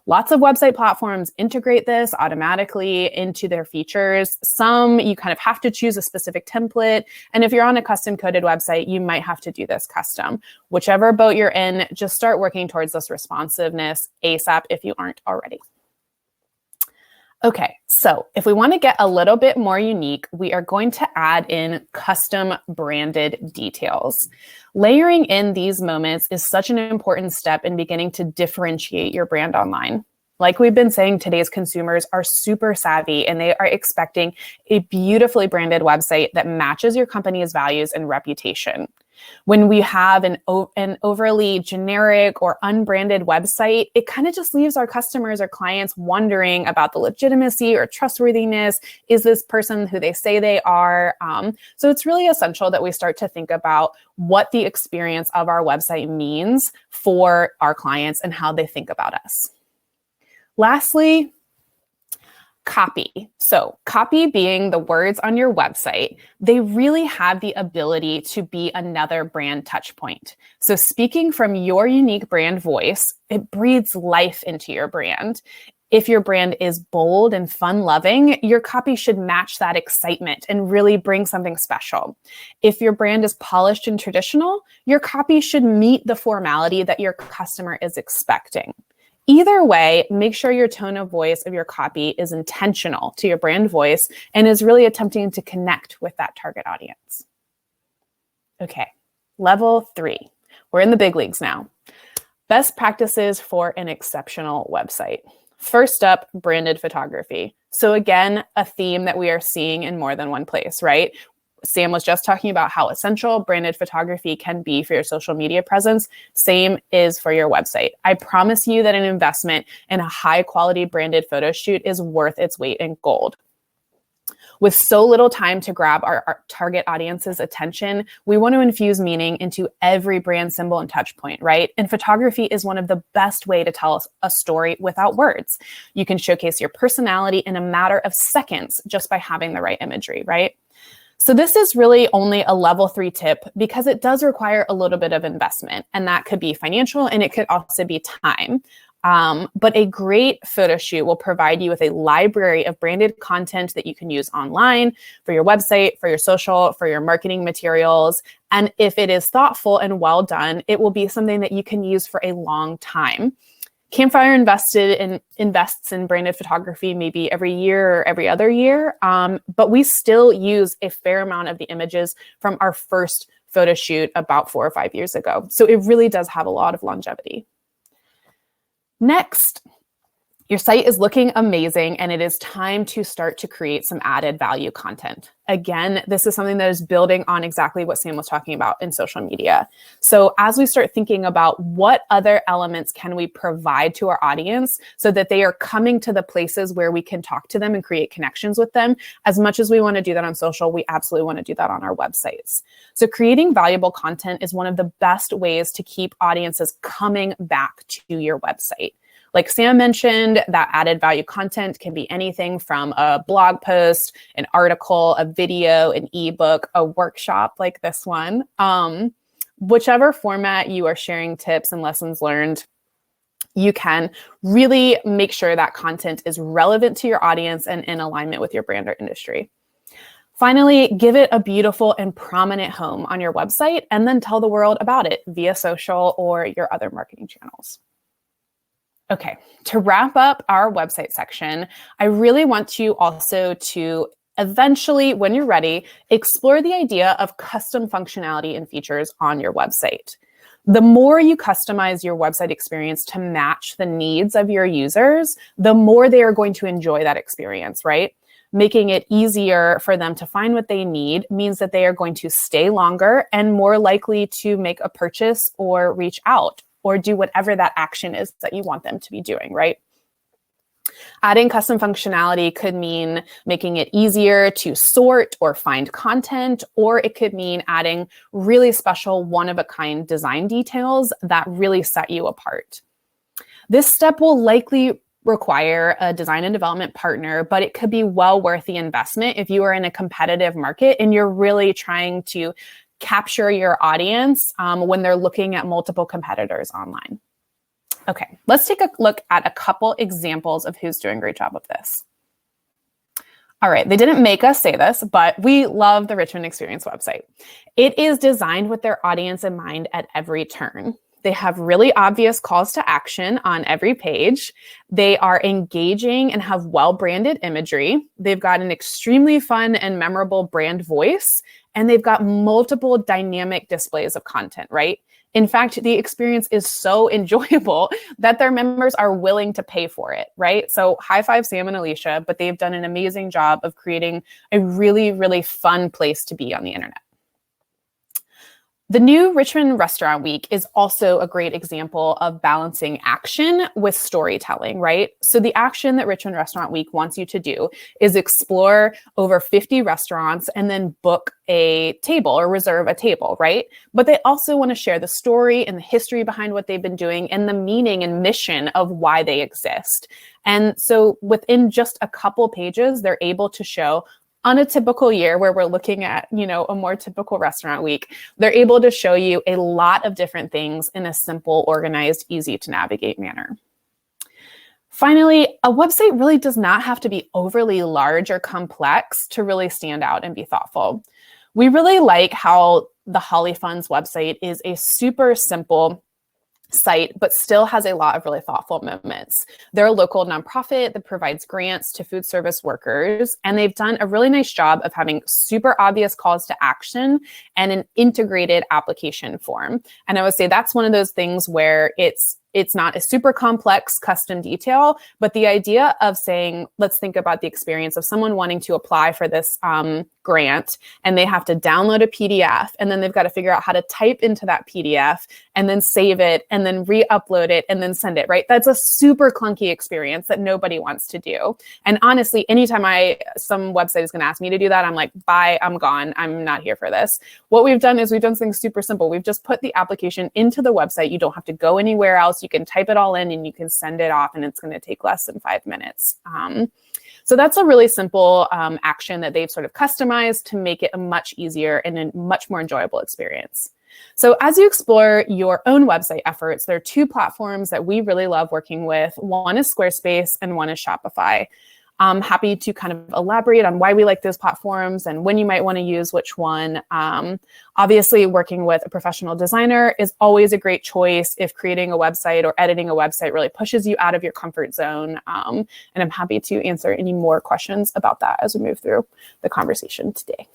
Lots of website platforms integrate this automatically into their features. Some you kind of have to choose a specific template. And if you're on a custom coded website, you might have to do this custom. Whichever boat you're in, just start working towards this responsiveness ASAP if you aren't already. Okay, so if we want to get a little bit more unique, we are going to add in custom branded details. Layering in these moments is such an important step in beginning to differentiate your brand online. Like we've been saying, today's consumers are super savvy and they are expecting a beautifully branded website that matches your company's values and reputation. When we have an overly generic or unbranded website, it kind of just leaves our customers or clients wondering about the legitimacy or trustworthiness. Is this person who they say they are? So it's really essential that we start to think about what the experience of our website means for our clients and how they think about us. Lastly, copy. So copy being the words on your website, they really have the ability to be another brand touch point. So speaking from your unique brand voice, it breathes life into your brand. If your brand is bold and fun-loving, your copy should match that excitement and really bring something special. If your brand is polished and traditional, your copy should meet the formality that your customer is expecting. Either way, make sure your tone of voice of your copy is intentional to your brand voice and is really attempting to connect with that target audience. Okay, level 3. We're in the big leagues now. Best practices for an exceptional website. First up, branded photography. So again, a theme that we are seeing in more than one place, right? Sam was just talking about how essential branded photography can be for your social media presence. Same is for your website. I promise you that an investment in a high quality branded photo shoot is worth its weight in gold. With so little time to grab our target audience's attention, we want to infuse meaning into every brand symbol and touch point, right? And photography is one of the best ways to tell a story without words. You can showcase your personality in a matter of seconds just by having the right imagery, right? So this is really only a level 3 tip because it does require a little bit of investment, and that could be financial and it could also be time. But a great photo shoot will provide you with a library of branded content that you can use online for your website, for your social, for your marketing materials. And if it is thoughtful and well done, it will be something that you can use for a long time. Campfire invests in branded photography maybe every year or every other year, but we still use a fair amount of the images from our first photo shoot about 4 or 5 years ago. So it really does have a lot of longevity. Next, your site is looking amazing and it is time to start to create some added value content. Again, this is something that is building on exactly what Sam was talking about in social media. So as we start thinking about what other elements can we provide to our audience so that they are coming to the places where we can talk to them and create connections with them, as much as we want to do that on social, we absolutely want to do that on our websites. So creating valuable content is one of the best ways to keep audiences coming back to your website. Like Sam mentioned, that added value content can be anything from a blog post, an article, a video, an ebook, a workshop like this one. Whichever format you are sharing tips and lessons learned, you can really make sure that content is relevant to your audience and in alignment with your brand or industry. Finally, give it a beautiful and prominent home on your website and then tell the world about it via social or your other marketing channels. Okay, to wrap up our website section, I really want you also to eventually, when you're ready, explore the idea of custom functionality and features on your website. The more you customize your website experience to match the needs of your users, the more they are going to enjoy that experience, right? Making it easier for them to find what they need means that they are going to stay longer and more likely to make a purchase or reach out or do whatever that action is that you want them to be doing, right? Adding custom functionality could mean making it easier to sort or find content, or it could mean adding really special one-of-a-kind design details that really set you apart. This step will likely require a design and development partner, but it could be well worth the investment if you are in a competitive market and you're really trying to capture your audience when they're looking at multiple competitors online. Okay, let's take a look at a couple examples of who's doing a great job of this. All right, they didn't make us say this, but we love the Richmond Experience website. It is designed with their audience in mind at every turn. They have really obvious calls to action on every page. They are engaging and have well-branded imagery. They've got an extremely fun and memorable brand voice, and they've got multiple dynamic displays of content, right? In fact, the experience is so enjoyable that their members are willing to pay for it, right? So high five Sam and Alicia, but they've done an amazing job of creating a really, really fun place to be on the internet. The new Richmond Restaurant Week is also a great example of balancing action with storytelling, right? So the action that Richmond Restaurant Week wants you to do is explore over 50 restaurants and then book a table or reserve a table, right? But they also want to share the story and the history behind what they've been doing and the meaning and mission of why they exist. And so within just a couple pages, they're able to show on a typical year where we're looking at, a more typical restaurant week, they're able to show you a lot of different things in a simple, organized, easy to navigate manner. Finally, a website really does not have to be overly large or complex to really stand out and be thoughtful. We really like how the Holly Funds website is a super simple site, but still has a lot of really thoughtful moments. They're a local nonprofit that provides grants to food service workers, and they've done a really nice job of having super obvious calls to action and an integrated application form. And I would say that's one of those things where it's not a super complex custom detail, but the idea of saying, let's think about the experience of someone wanting to apply for this grant, and they have to download a PDF, and then they've got to figure out how to type into that PDF and then save it and then re-upload it and then send it, right? That's a super clunky experience that nobody wants to do. And honestly, anytime some website is going to ask me to do that, I'm like, bye, I'm gone. I'm not here for this. What we've done is we've done something super simple. We've just put the application into the website. You don't have to go anywhere else. You can type it all in and you can send it off, and it's going to take less than 5 minutes. So that's a really simple action that they've sort of customized to make it a much easier and a much more enjoyable experience. So as you explore your own website efforts, there are two platforms that we really love working with. One is Squarespace and one is Shopify. I'm happy to kind of elaborate on why we like those platforms and when you might want to use which one. Obviously, working with a professional designer is always a great choice if creating a website or editing a website really pushes you out of your comfort zone. And I'm happy to answer any more questions about that as we move through the conversation today.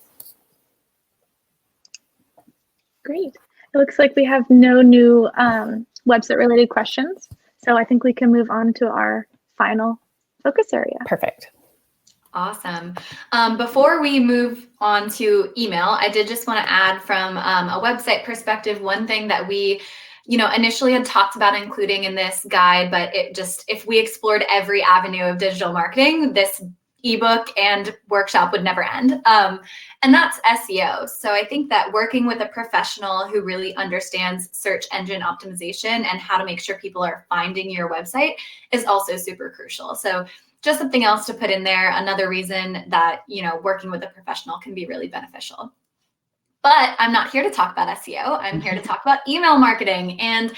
Great. It looks like we have no new website related questions. So I think we can move on to our final focus area. Perfect. Awesome. Before we move on to email, I did just want to add from a website perspective, one thing that we, initially had talked about including in this guide, but if we explored every avenue of digital marketing, this ebook and workshop would never end. And that's SEO. So I think that working with a professional who really understands search engine optimization and how to make sure people are finding your website is also super crucial. So just something else to put in there, another reason that, working with a professional can be really beneficial. But I'm not here to talk about SEO. I'm here to talk about email marketing. And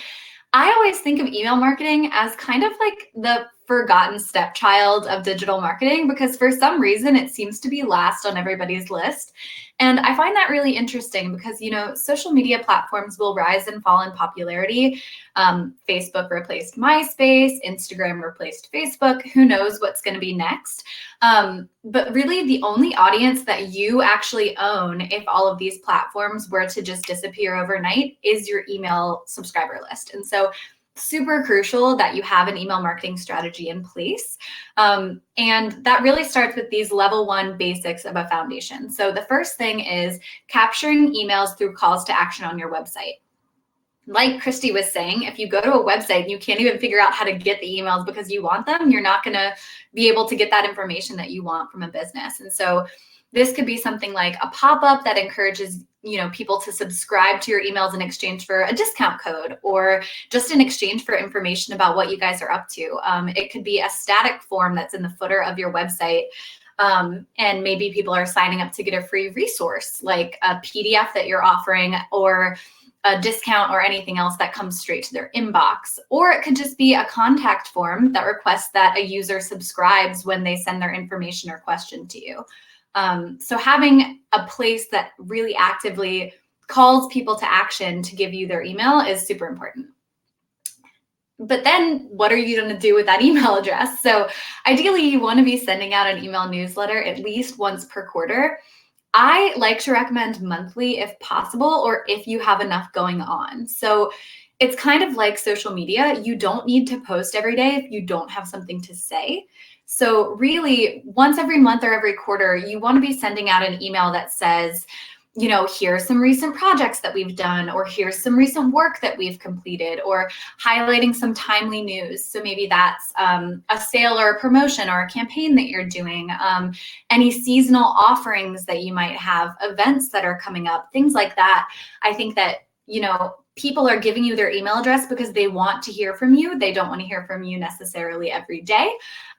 I always think of email marketing as kind of like the forgotten stepchild of digital marketing, because for some reason it seems to be last on everybody's list. And I find that really interesting because, social media platforms will rise and fall in popularity. Facebook replaced MySpace, Instagram replaced Facebook. Who knows what's going to be next? But really the only audience that you actually own, if all of these platforms were to just disappear overnight, is your email subscriber list. And so super crucial that you have an email marketing strategy in place. And that really starts with these level 1 basics of a foundation. So the first thing is capturing emails through calls to action on your website. Like Christy was saying, if you go to a website and you can't even figure out how to get the emails because you want them, you're not going to be able to get that information that you want from a business. And so this could be something like a pop-up that encourages people to subscribe to your emails in exchange for a discount code, or just in exchange for information about what you guys are up to. It could be a static form that's in the footer of your website. And maybe people are signing up to get a free resource like a PDF that you're offering, or a discount, or anything else that comes straight to their inbox. Or it could just be a contact form that requests that a user subscribes when they send their information or question to you. So having a place that really actively calls people to action to give you their email is super important. But then what are you going to do with that email address? So ideally, you want to be sending out an email newsletter at least once per quarter. I like to recommend monthly if possible, or if you have enough going on. So it's kind of like social media. You don't need to post every day if you don't have something to say. So really, once every month or every quarter, you want to be sending out an email that says, here's some recent projects that we've done, or here's some recent work that we've completed, or highlighting some timely news. So maybe that's a sale or a promotion or a campaign that you're doing, any seasonal offerings that you might have, events that are coming up, things like that. I think that, people are giving you their email address because they want to hear from you. They don't want to hear from you necessarily every day,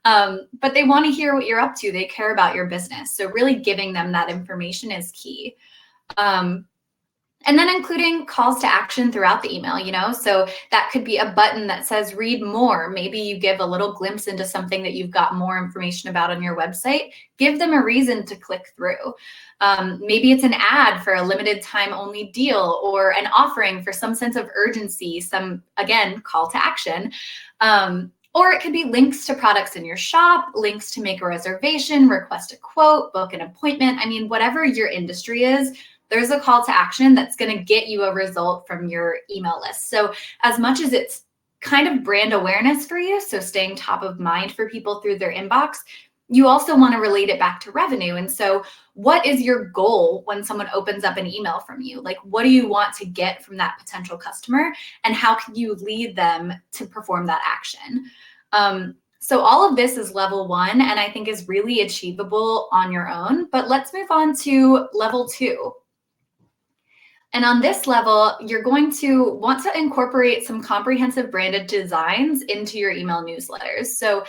but they want to hear what you're up to. They care about your business. So really giving them that information is key. And then including calls to action throughout the email, so that could be a button that says read more. Maybe you give a little glimpse into something that you've got more information about on your website. Give them a reason to click through. Maybe it's an ad for a limited time only deal, or an offering for some sense of urgency, again, call to action. Or it could be links to products in your shop, links to make a reservation, request a quote, book an appointment. I mean, whatever your industry is, there's a call to action that's going to get you a result from your email list. So as much as it's kind of brand awareness for you, so staying top of mind for people through their inbox, you also want to relate it back to revenue. And so what is your goal when someone opens up an email from you? Like, what do you want to get from that potential customer? And how can you lead them to perform that action? So all of this is level 1, and I think is really achievable on your own. But let's move on to level 2. And on this level, you're going to want to incorporate some comprehensive branded designs into your email newsletters. So,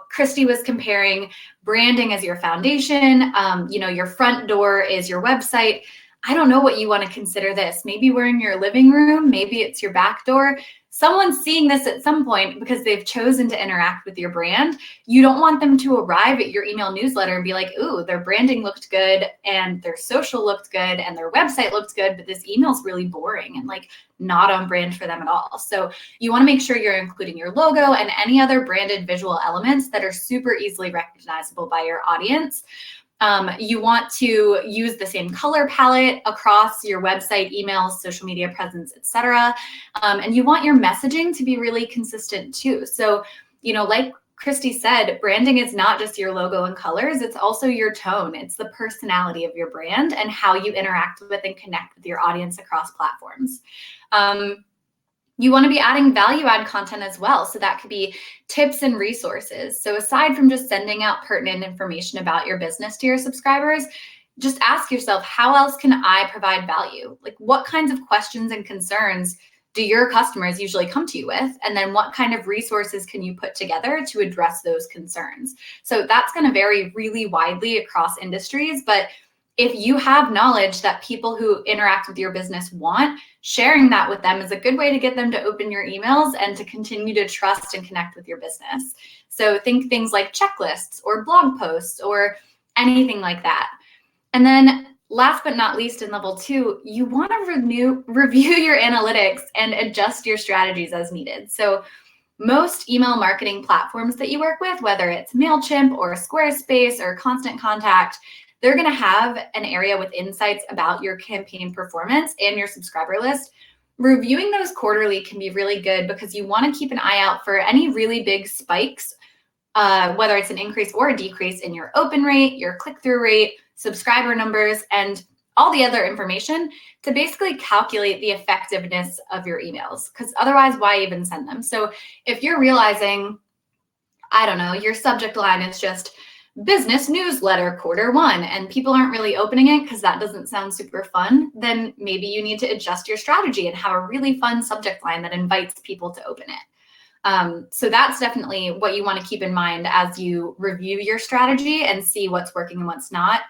Christy was comparing branding as your foundation. Your front door is your website. I don't know what you want to consider this. Maybe we're in your living room. Maybe it's your back door. Someone's seeing this at some point because they've chosen to interact with your brand. You don't want them to arrive at your email newsletter and be like, ooh, their branding looked good and their social looked good and their website looked good, but this email's really boring and like not on brand for them at all. So you want to make sure you're including your logo and any other branded visual elements that are super easily recognizable by your audience. You want to use the same color palette across your website, emails, social media presence, etc. And you want your messaging to be really consistent too. So, like Christy said, branding is not just your logo and colors, it's also your tone. It's the personality of your brand and how you interact with and connect with your audience across platforms. You want to be adding value add content as well. So that could be tips and resources. So aside from just sending out pertinent information about your business to your subscribers, just ask yourself, how else can I provide value? Like, what kinds of questions and concerns do your customers usually come to you with? And then what kind of resources can you put together to address those concerns? So that's going to vary really widely across industries, but if you have knowledge that people who interact with your business want, sharing that with them is a good way to get them to open your emails and to continue to trust and connect with your business. So think things like checklists or blog posts or anything like that. And then last but not least, in level 2, you want to review your analytics and adjust your strategies as needed. So most email marketing platforms that you work with, whether it's MailChimp or Squarespace or Constant Contact, they're going to have an area with insights about your campaign performance and your subscriber list. Reviewing those quarterly can be really good because you want to keep an eye out for any really big spikes, whether it's an increase or a decrease in your open rate, your click-through rate, subscriber numbers, and all the other information to basically calculate the effectiveness of your emails. Because otherwise, why even send them? So if you're realizing, I don't know, your subject line is just business newsletter Q1 and people aren't really opening it because that doesn't sound super fun, then maybe you need to adjust your strategy and have a really fun subject line that invites people to open it. So that's definitely what you want to keep in mind as you review your strategy and see what's working and what's not.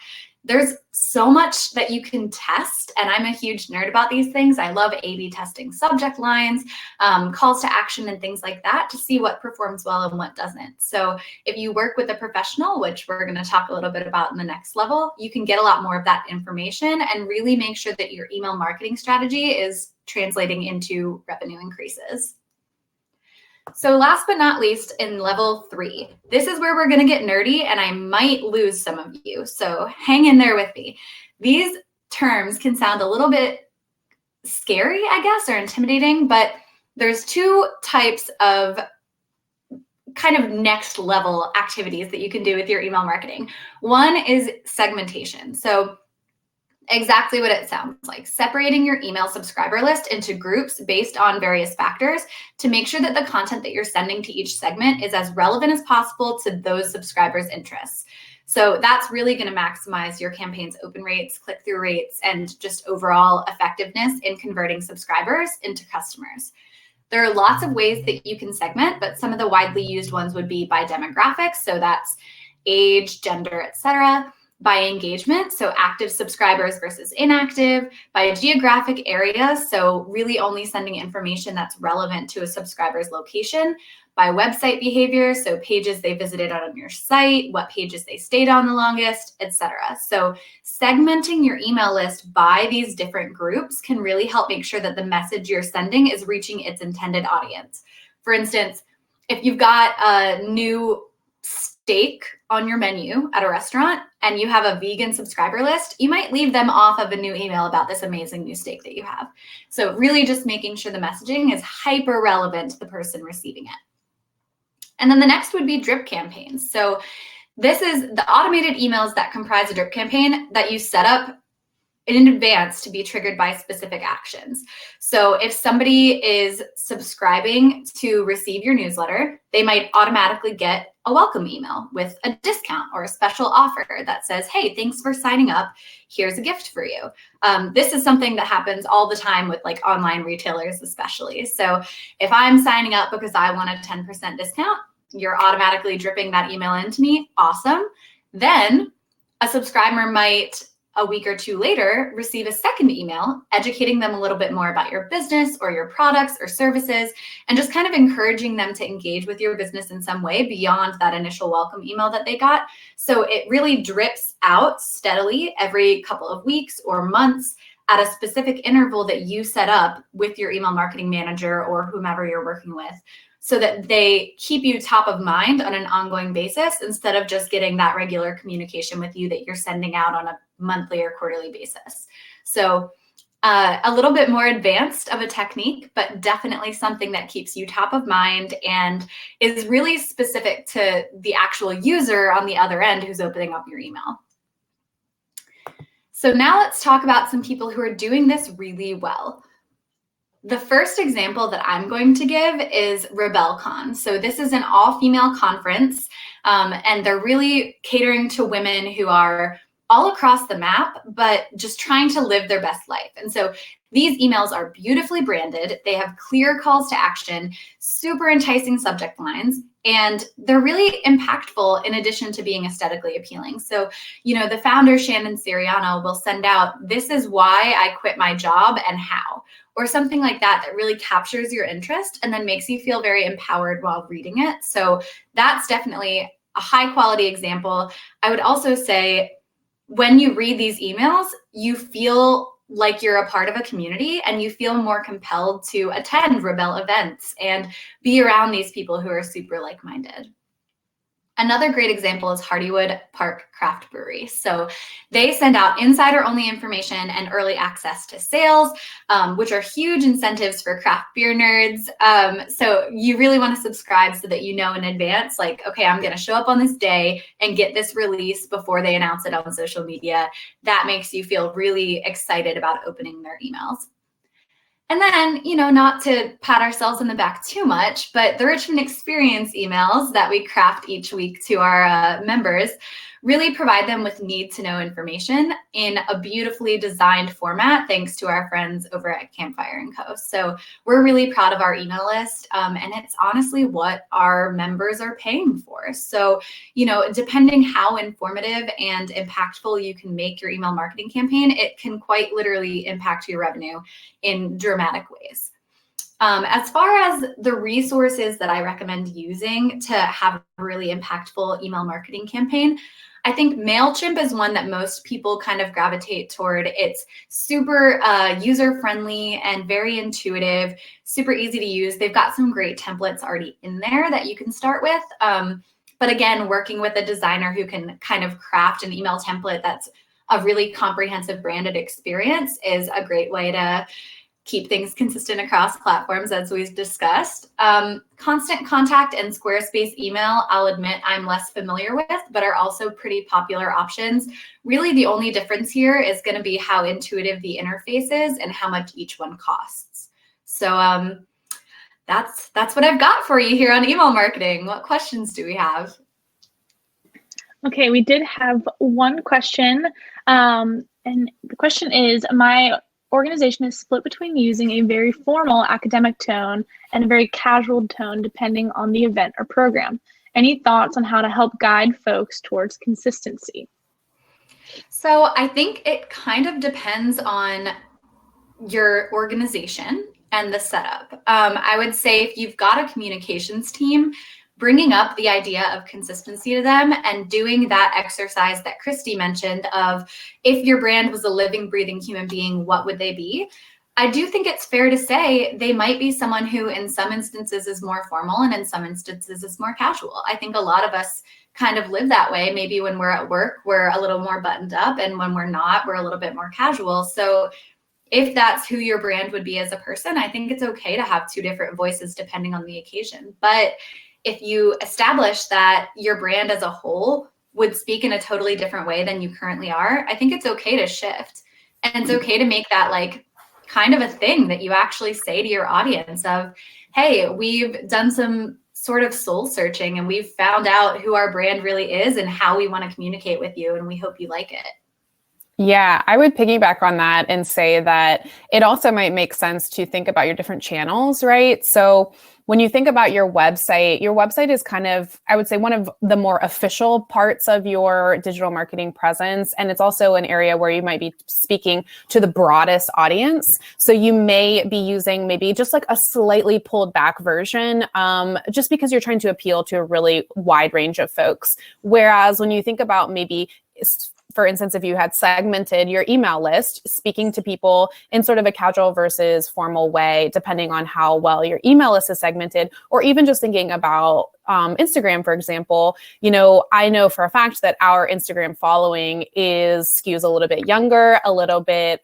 There's so much that you can test, and I'm a huge nerd about these things. I love A/B testing subject lines, calls to action, and things like that to see what performs well and what doesn't. So if you work with a professional, which we're going to talk a little bit about in the next level, you can get a lot more of that information and really make sure that your email marketing strategy is translating into revenue increases. So last but not least, in level 3, this is where we're going to get nerdy and I might lose some of you. So hang in there with me. These terms can sound a little bit scary, I guess, or intimidating, but there's 2 types of kind of next level activities that you can do with your email marketing. One is segmentation. So exactly what it sounds like, separating your email subscriber list into groups based on various factors to make sure that the content that you're sending to each segment is as relevant as possible to those subscribers' interests. So that's really going to maximize your campaign's open rates, click-through rates, and just overall effectiveness in converting subscribers into customers. There are lots of ways that you can segment, but some of the widely used ones would be by demographics. So that's age, gender, etc. By engagement, so active subscribers versus inactive, by geographic area, so really only sending information that's relevant to a subscriber's location, by website behavior, so pages they visited on your site, what pages they stayed on the longest, etc. So segmenting your email list by these different groups can really help make sure that the message you're sending is reaching its intended audience. For instance, if you've got a new steak on your menu at a restaurant and you have a vegan subscriber list, you might leave them off of a new email about this amazing new steak that you have. So really just making sure the messaging is hyper relevant to the person receiving it. And then the next would be drip campaigns. So this is the automated emails that comprise a drip campaign that you set up in advance to be triggered by specific actions. So if somebody is subscribing to receive your newsletter, they might automatically get a welcome email with a discount or a special offer that says, hey, thanks for signing up. Here's a gift for you. This is something that happens all the time with like online retailers, especially. So if I'm signing up because I want a 10% discount, you're automatically dripping that email into me. Awesome. Then a subscriber might, a week or two later, receive a second email educating them a little bit more about your business or your products or services, and just kind of encouraging them to engage with your business in some way beyond that initial welcome email that they got. So it really drips out steadily every couple of weeks or months at a specific interval that you set up with your email marketing manager or whomever you're working with, so that they keep you top of mind on an ongoing basis instead of just getting that regular communication with you that you're sending out on a monthly or quarterly basis. So a little bit more advanced of a technique, but definitely something that keeps you top of mind and is really specific to the actual user on the other end who's opening up your email. So now let's talk about some people who are doing this really well. The first example that I'm going to give is RebelCon. So this is an all-female conference, and they're really catering to women who are all across the map, but just trying to live their best life. And so these emails are beautifully branded. They have clear calls to action, super enticing subject lines, and they're really impactful in addition to being aesthetically appealing. So, you know, the founder, Shannon Siriano, will send out, "This is why I quit my job and how," or something like that, that really captures your interest and then makes you feel very empowered while reading it. So that's definitely a high quality example. I would also say when you read these emails, you feel like you're a part of a community and you feel more compelled to attend Rebel events and be around these people who are super like-minded. Another great example is Hardywood Park Craft Brewery. So they send out insider-only information and early access to sales, which are huge incentives for craft beer nerds. So you really want to subscribe so that you know in advance, like, okay, I'm going to show up on this day and get this release before they announce it on social media. That makes you feel really excited about opening their emails. And then, you know, not to pat ourselves on the back too much, but the Richmond Experience emails that we craft each week to our members really provide them with need-to-know information in a beautifully designed format, thanks to our friends over at Campfire & Co. So we're really proud of our email list, and it's honestly what our members are paying for. So, you know, depending how informative and impactful you can make your email marketing campaign, it can quite literally impact your revenue in dramatic ways. As far as the resources that I recommend using to have a really impactful email marketing campaign, I think MailChimp is one that most people kind of gravitate toward. It's super user-friendly and very intuitive, super easy to use. They've got some great templates already in there that you can start with. But again, working with a designer who can kind of craft an email template that's a really comprehensive branded experience is a great way to keep things consistent across platforms, as we've discussed. Constant Contact and Squarespace email, I'll admit I'm less familiar with, but are also pretty popular options. Really, the only difference here is going to be how intuitive the interface is and how much each one costs. So that's what I've got for you here on email marketing. What questions do we have? Okay, we did have one question, and the question is, my organization is split between using a very formal academic tone and a very casual tone depending on the event or program. Any thoughts on how to help guide folks towards consistency? So I think it kind of depends on your organization and the setup. I would say if you've got a communications team, bringing up the idea of consistency to them and doing that exercise that Christy mentioned of, if your brand was a living, breathing human being, what would they be? I do think it's fair to say they might be someone who in some instances is more formal and in some instances is more casual. I think a lot of us kind of live that way. Maybe when we're at work, we're a little more buttoned up, and when we're not, we're a little bit more casual. So if that's who your brand would be as a person, I think it's okay to have two different voices depending on the occasion. But if you establish that your brand as a whole would speak in a totally different way than you currently are, I think it's okay to shift. And it's okay to make that like kind of a thing that you actually say to your audience of, hey, we've done some sort of soul searching, and we've found out who our brand really is and how we want to communicate with you, and we hope you like it. Yeah, I would piggyback on that and say that it also might make sense to think about your different channels, right? So when you think about your website is kind of, I would say, one of the more official parts of your digital marketing presence. And it's also an area where you might be speaking to the broadest audience. So you may be using maybe just like a slightly pulled back version, just because you're trying to appeal to a really wide range of folks. Whereas when you think about maybe, for instance, if you had segmented your email list, speaking to people in sort of a casual versus formal way, depending on how well your email list is segmented, or even just thinking about Instagram, for example, I know for a fact that our Instagram following skews a little bit younger, a little bit,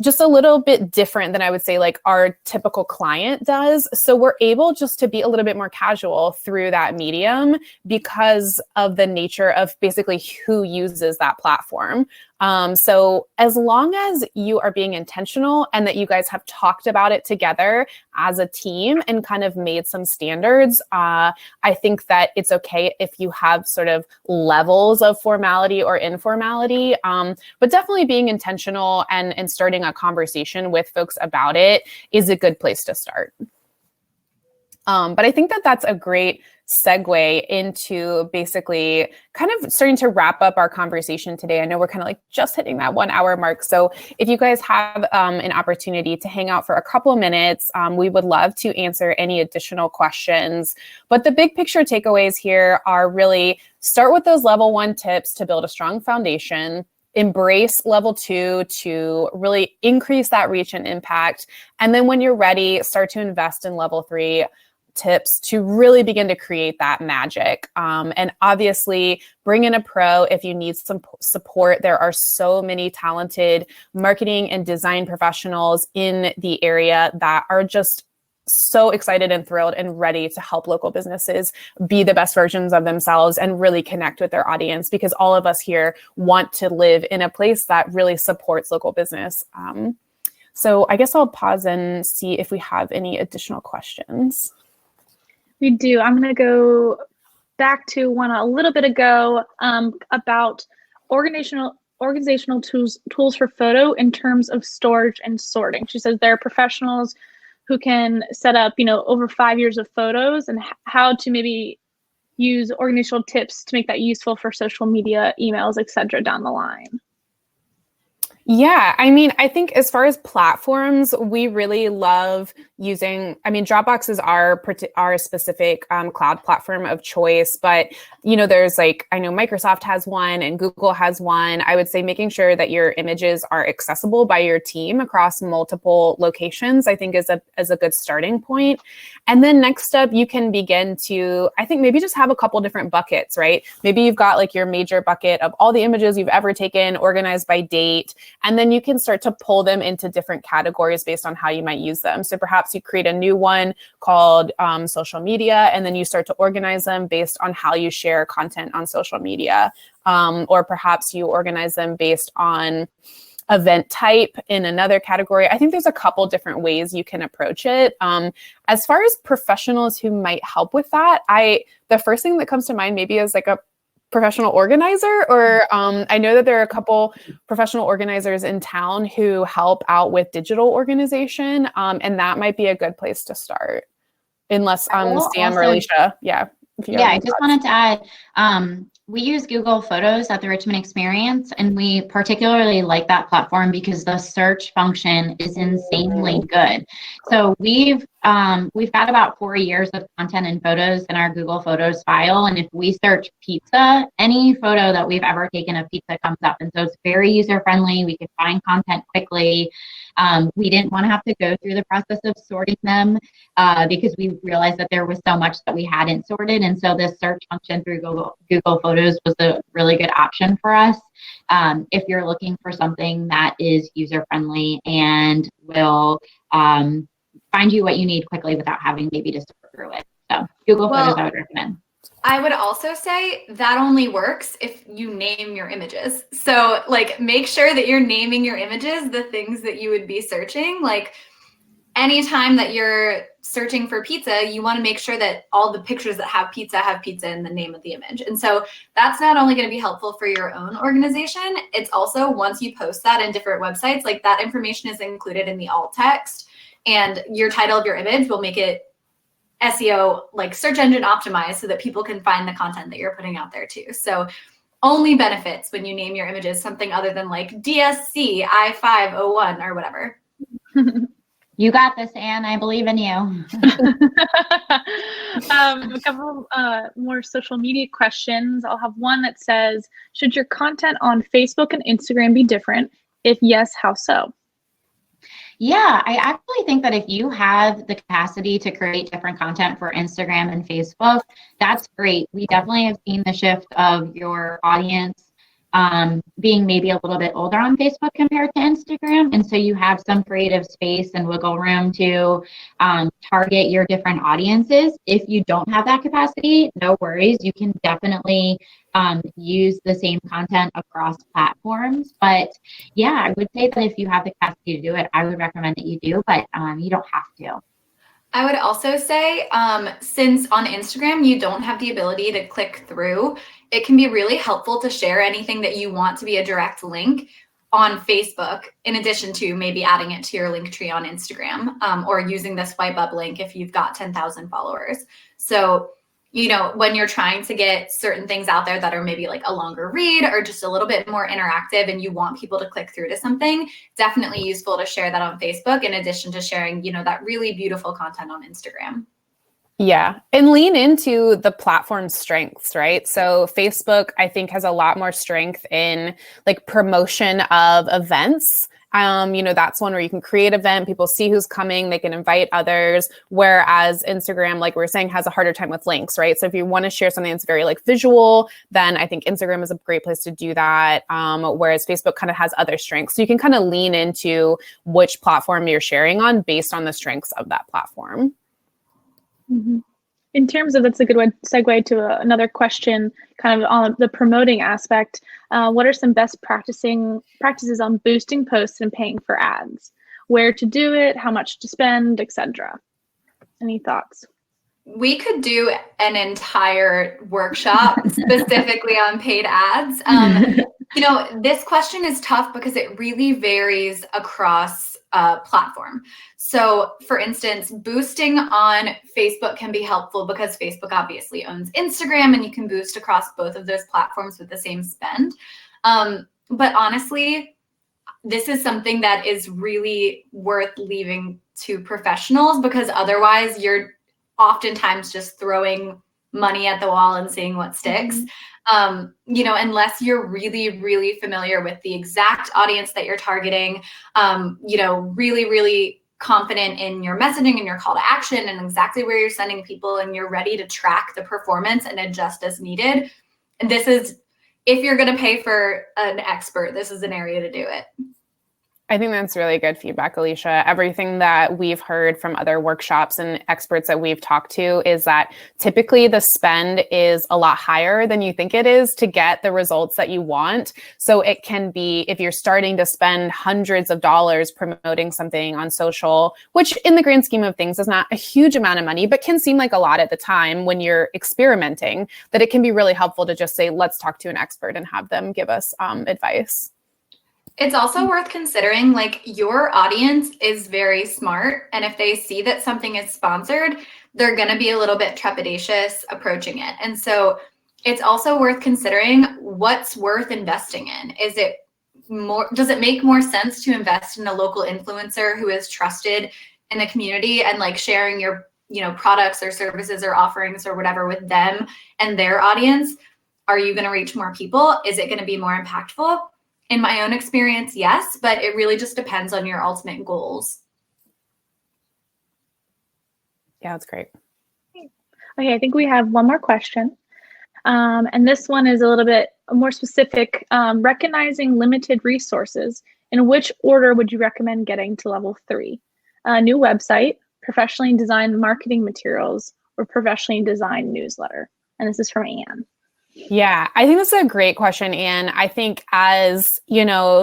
just a little bit different than I would say like our typical client does. So we're able just to be a little bit more casual through that medium because of the nature of basically who uses that platform. So as long as you are being intentional and that you guys have talked about it together as a team and kind of made some standards, I think that it's okay if you have sort of levels of formality or informality, but definitely being intentional and starting a conversation with folks about it is a good place to start. But I think that that's a great segue into basically kind of starting to wrap up our conversation today. I know we're kind of like just hitting that 1 hour mark. So if you guys have an opportunity to hang out for a couple of minutes, we would love to answer any additional questions. But the big picture takeaways here are really start with those level 1 tips to build a strong foundation. Embrace level 2 to really increase that reach and impact. And then when you're ready, start to invest in level 3 tips to really begin to create that magic. And obviously bring in a pro if you need some support. There are so many talented marketing and design professionals in the area that are just so excited and thrilled and ready to help local businesses be the best versions of themselves and really connect with their audience, because all of us here want to live in a place that really supports local business. So I guess I'll pause and see if we have any additional questions. We do. I'm going to go back to one a little bit ago about organizational tools for photo in terms of storage and sorting. She says there are professionals who can set up, over 5 years of photos, and how to maybe use organizational tips to make that useful for social media, emails, etc. down the line. Yeah, I mean, I think as far as platforms, we really love using, Dropbox is our specific cloud platform of choice, but, there's like, I know Microsoft has one and Google has one. I would say making sure that your images are accessible by your team across multiple locations, I think is a good starting point. And then next up, you can begin to, I think maybe just have a couple different buckets, right? Maybe you've got like your major bucket of all the images you've ever taken, organized by date. And then you can start to pull them into different categories based on how you might use them. So perhaps you create a new one called social media, and then you start to organize them based on how you share content on social media. Or perhaps you organize them based on event type in another category. I think there's a couple different ways you can approach it. As far as professionals who might help with that, the first thing that comes to mind maybe is like a professional organizer, or I know that there are a couple professional organizers in town who help out with digital organization, and that might be a good place to start. Unless Sam or Alicia, I just wanted to add, we use Google Photos at the Richmond Experience, and we particularly like that platform because the search function is insanely good. So we've got about 4 years of content and photos in our Google Photos file, and if we search pizza, any photo that we've ever taken of pizza comes up, and so it's very user friendly. We can find content quickly. We didn't want to have to go through the process of sorting them because we realized that there was so much that we hadn't sorted, and so this search function through Google Photos was a really good option for us if you're looking for something that is user friendly and will find you what you need quickly without having maybe to sort through it. So Google Photos I would recommend. I would also say that only works if you name your images. So like make sure that you're naming your images the things that you would be searching. Like anytime that you're searching for pizza, you want to make sure that all the pictures that have pizza in the name of the image. And so that's not only going to be helpful for your own organization, it's also once you post that in different websites, like that information is included in the alt text, and your title of your image will make it SEO, like search engine optimized, so that people can find the content that you're putting out there too. So only benefits when you name your images something other than like DSC I501 or whatever. You got this, Anne. I believe in you. A couple more social media questions. I'll have one that says, should your content on Facebook and Instagram be different? If yes, how so? Yeah, I actually think that if you have the capacity to create different content for Instagram and Facebook, that's great. We definitely have seen the shift of your audience being maybe a little bit older on Facebook compared to Instagram. And so you have some creative space and wiggle room to target your different audiences. If you don't have that capacity, no worries. You can definitely use the same content across platforms. But yeah, I would say that if you have the capacity to do it, I would recommend that you do, but you don't have to. I would also say, since on Instagram, you don't have the ability to click through, it can be really helpful to share anything that you want to be a direct link on Facebook, in addition to maybe adding it to your link tree on Instagram, or using the swipe up link if you've got 10,000 followers. So, you know, when you're trying to get certain things out there that are maybe like a longer read or just a little bit more interactive and you want people to click through to something, definitely useful to share that on Facebook in addition to sharing, you know, that really beautiful content on Instagram. Yeah. And lean into the platform's strengths, right? So Facebook, I think, has a lot more strength in like promotion of events. You know, that's one where you can create an event, people see who's coming, they can invite others. Whereas Instagram, like we were saying, has a harder time with links, right? So if you want to share something that's very like visual, then I think Instagram is a great place to do that. Whereas Facebook kind of has other strengths. So you can kind of lean into which platform you're sharing on based on the strengths of that platform. Mm-hmm. In terms of, that's a good one, segue to another question, kind of on the promoting aspect. What are some best practices on boosting posts and paying for ads? Where to do it, how much to spend, etc. Any thoughts? We could do an entire workshop specifically on paid ads. You know, this question is tough because it really varies across platform. So for instance, boosting on Facebook can be helpful because Facebook obviously owns Instagram and you can boost across both of those platforms with the same spend. But honestly, this is something that is really worth leaving to professionals, because otherwise you're oftentimes just throwing money at the wall and seeing what sticks. You know, unless you're really, really familiar with the exact audience that you're targeting, you know, really, really confident in your messaging and your call to action and exactly where you're sending people, and you're ready to track the performance and adjust as needed. And this is, if you're going to pay for an expert, this is an area to do it. I think that's really good feedback, Alicia. Everything that we've heard from other workshops and experts that we've talked to is that typically the spend is a lot higher than you think it is to get the results that you want. So it can be, if you're starting to spend hundreds of dollars promoting something on social, which in the grand scheme of things is not a huge amount of money, but can seem like a lot at the time when you're experimenting, that it can be really helpful to just say, let's talk to an expert and have them give us advice. It's also worth considering, like, your audience is very smart. And if they see that something is sponsored, they're going to be a little bit trepidatious approaching it. And so it's also worth considering what's worth investing in. Is it more, does it make more sense to invest in a local influencer who is trusted in the community and like sharing your, you know, products or services or offerings or whatever with them and their audience? Are you going to reach more people? Is it going to be more impactful? In my own experience, yes, but it really just depends on your ultimate goals. Yeah, that's great. Okay, I think we have one more question. And this one is a little bit more specific. Recognizing limited resources, in which order would you recommend getting to level 3? A new website, professionally designed marketing materials, or professionally designed newsletter? And this is from Anne. Yeah, I think that's a great question. And I think as,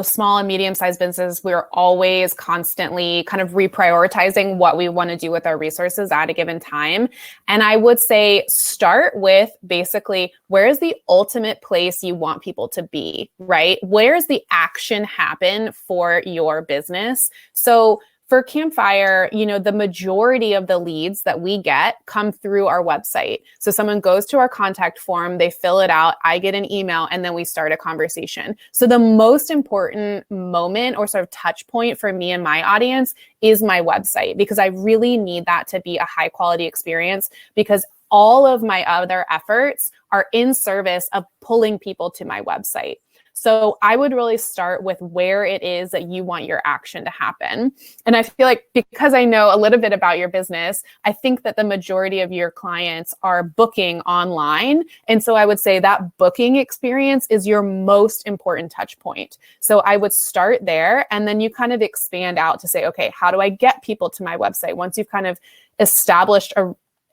small and medium-sized businesses, we're always constantly kind of reprioritizing what we want to do with our resources at a given time. And I would say start with basically, where's the ultimate place you want people to be, right? Where's the action happen for your business? So for Campfire, the majority of the leads that we get come through our website. So someone goes to our contact form, they fill it out, I get an email, and then we start a conversation. So the most important moment or sort of touch point for me and my audience is my website, because I really need that to be a high quality experience, because all of my other efforts are in service of pulling people to my website. So I would really start with where it is that you want your action to happen. And I feel like because I know a little bit about your business, I think that the majority of your clients are booking online. And so I would say that booking experience is your most important touch point. So I would start there, and then you kind of expand out to say, okay, how do I get people to my website? Once you've kind of established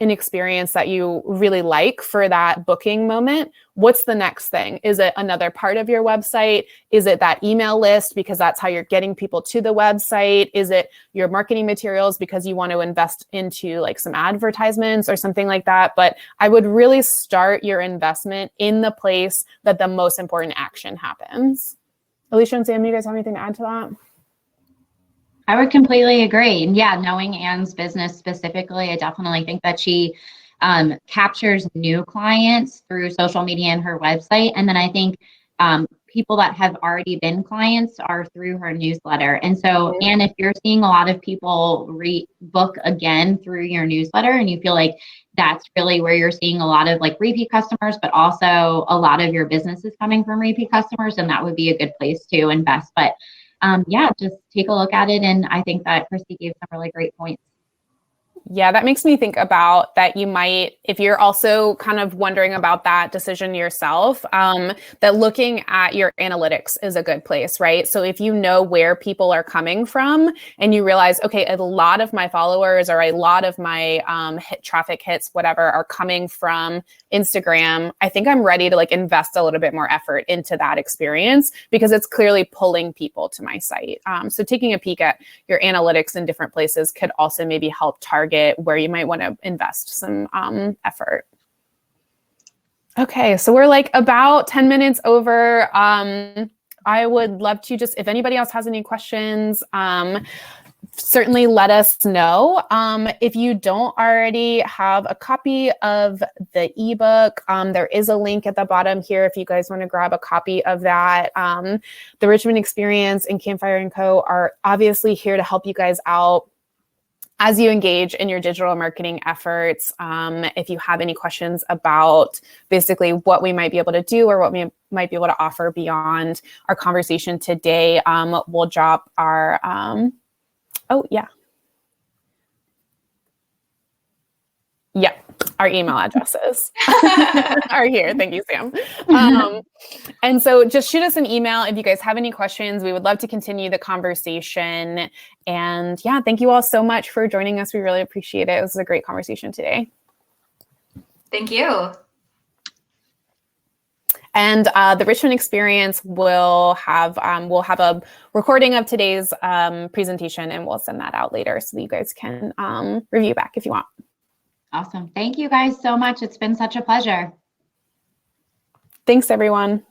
an experience that you really like for that booking moment, what's the next thing? Is it another part of your website? Is it that email list because that's how you're getting people to the website? Is it your marketing materials because you want to invest into like some advertisements or something like that? But I would really start your investment in the place that the most important action happens. Alicia and Sam, you guys have anything to add to that? I would completely agree. And yeah, knowing Anne's business specifically, I definitely think that she captures new clients through social media and her website. And then I think people that have already been clients are through her newsletter. And so, Anne, if you're seeing a lot of people book again through your newsletter, and you feel like that's really where you're seeing a lot of like repeat customers, but also a lot of your business is coming from repeat customers, then that would be a good place to invest. But yeah, just take a look at it. And I think that Christy gave some really great points. Yeah, that makes me think about that you might, if you're also kind of wondering about that decision yourself, that looking at your analytics is a good place, right? So if you know where people are coming from and you realize, okay, a lot of my followers or a lot of my traffic hits, whatever, are coming from Instagram, I think I'm ready to like invest a little bit more effort into that experience because it's clearly pulling people to my site. So taking a peek at your analytics in different places could also maybe help target where you might want to invest some effort. Okay, so we're like about 10 minutes over. I would love to just, if anybody else has any questions, certainly let us know. If you don't already have a copy of the ebook, there is a link at the bottom here if you guys want to grab a copy of that. The Richmond Experience and Campfire & Co. are obviously here to help you guys out as you engage in your digital marketing efforts. If you have any questions about basically what we might be able to do or what we might be able to offer beyond our conversation today, we'll drop our, our email addresses are here. Thank you, Sam. And so just shoot us an email if you guys have any questions. We would love to continue the conversation. And yeah, thank you all so much for joining us. We really appreciate it. It was a great conversation today. Thank you. And the Richmond Experience will have a recording of today's presentation, and we'll send that out later so that you guys can review back if you want. Awesome. Thank you guys so much. It's been such a pleasure. Thanks, everyone.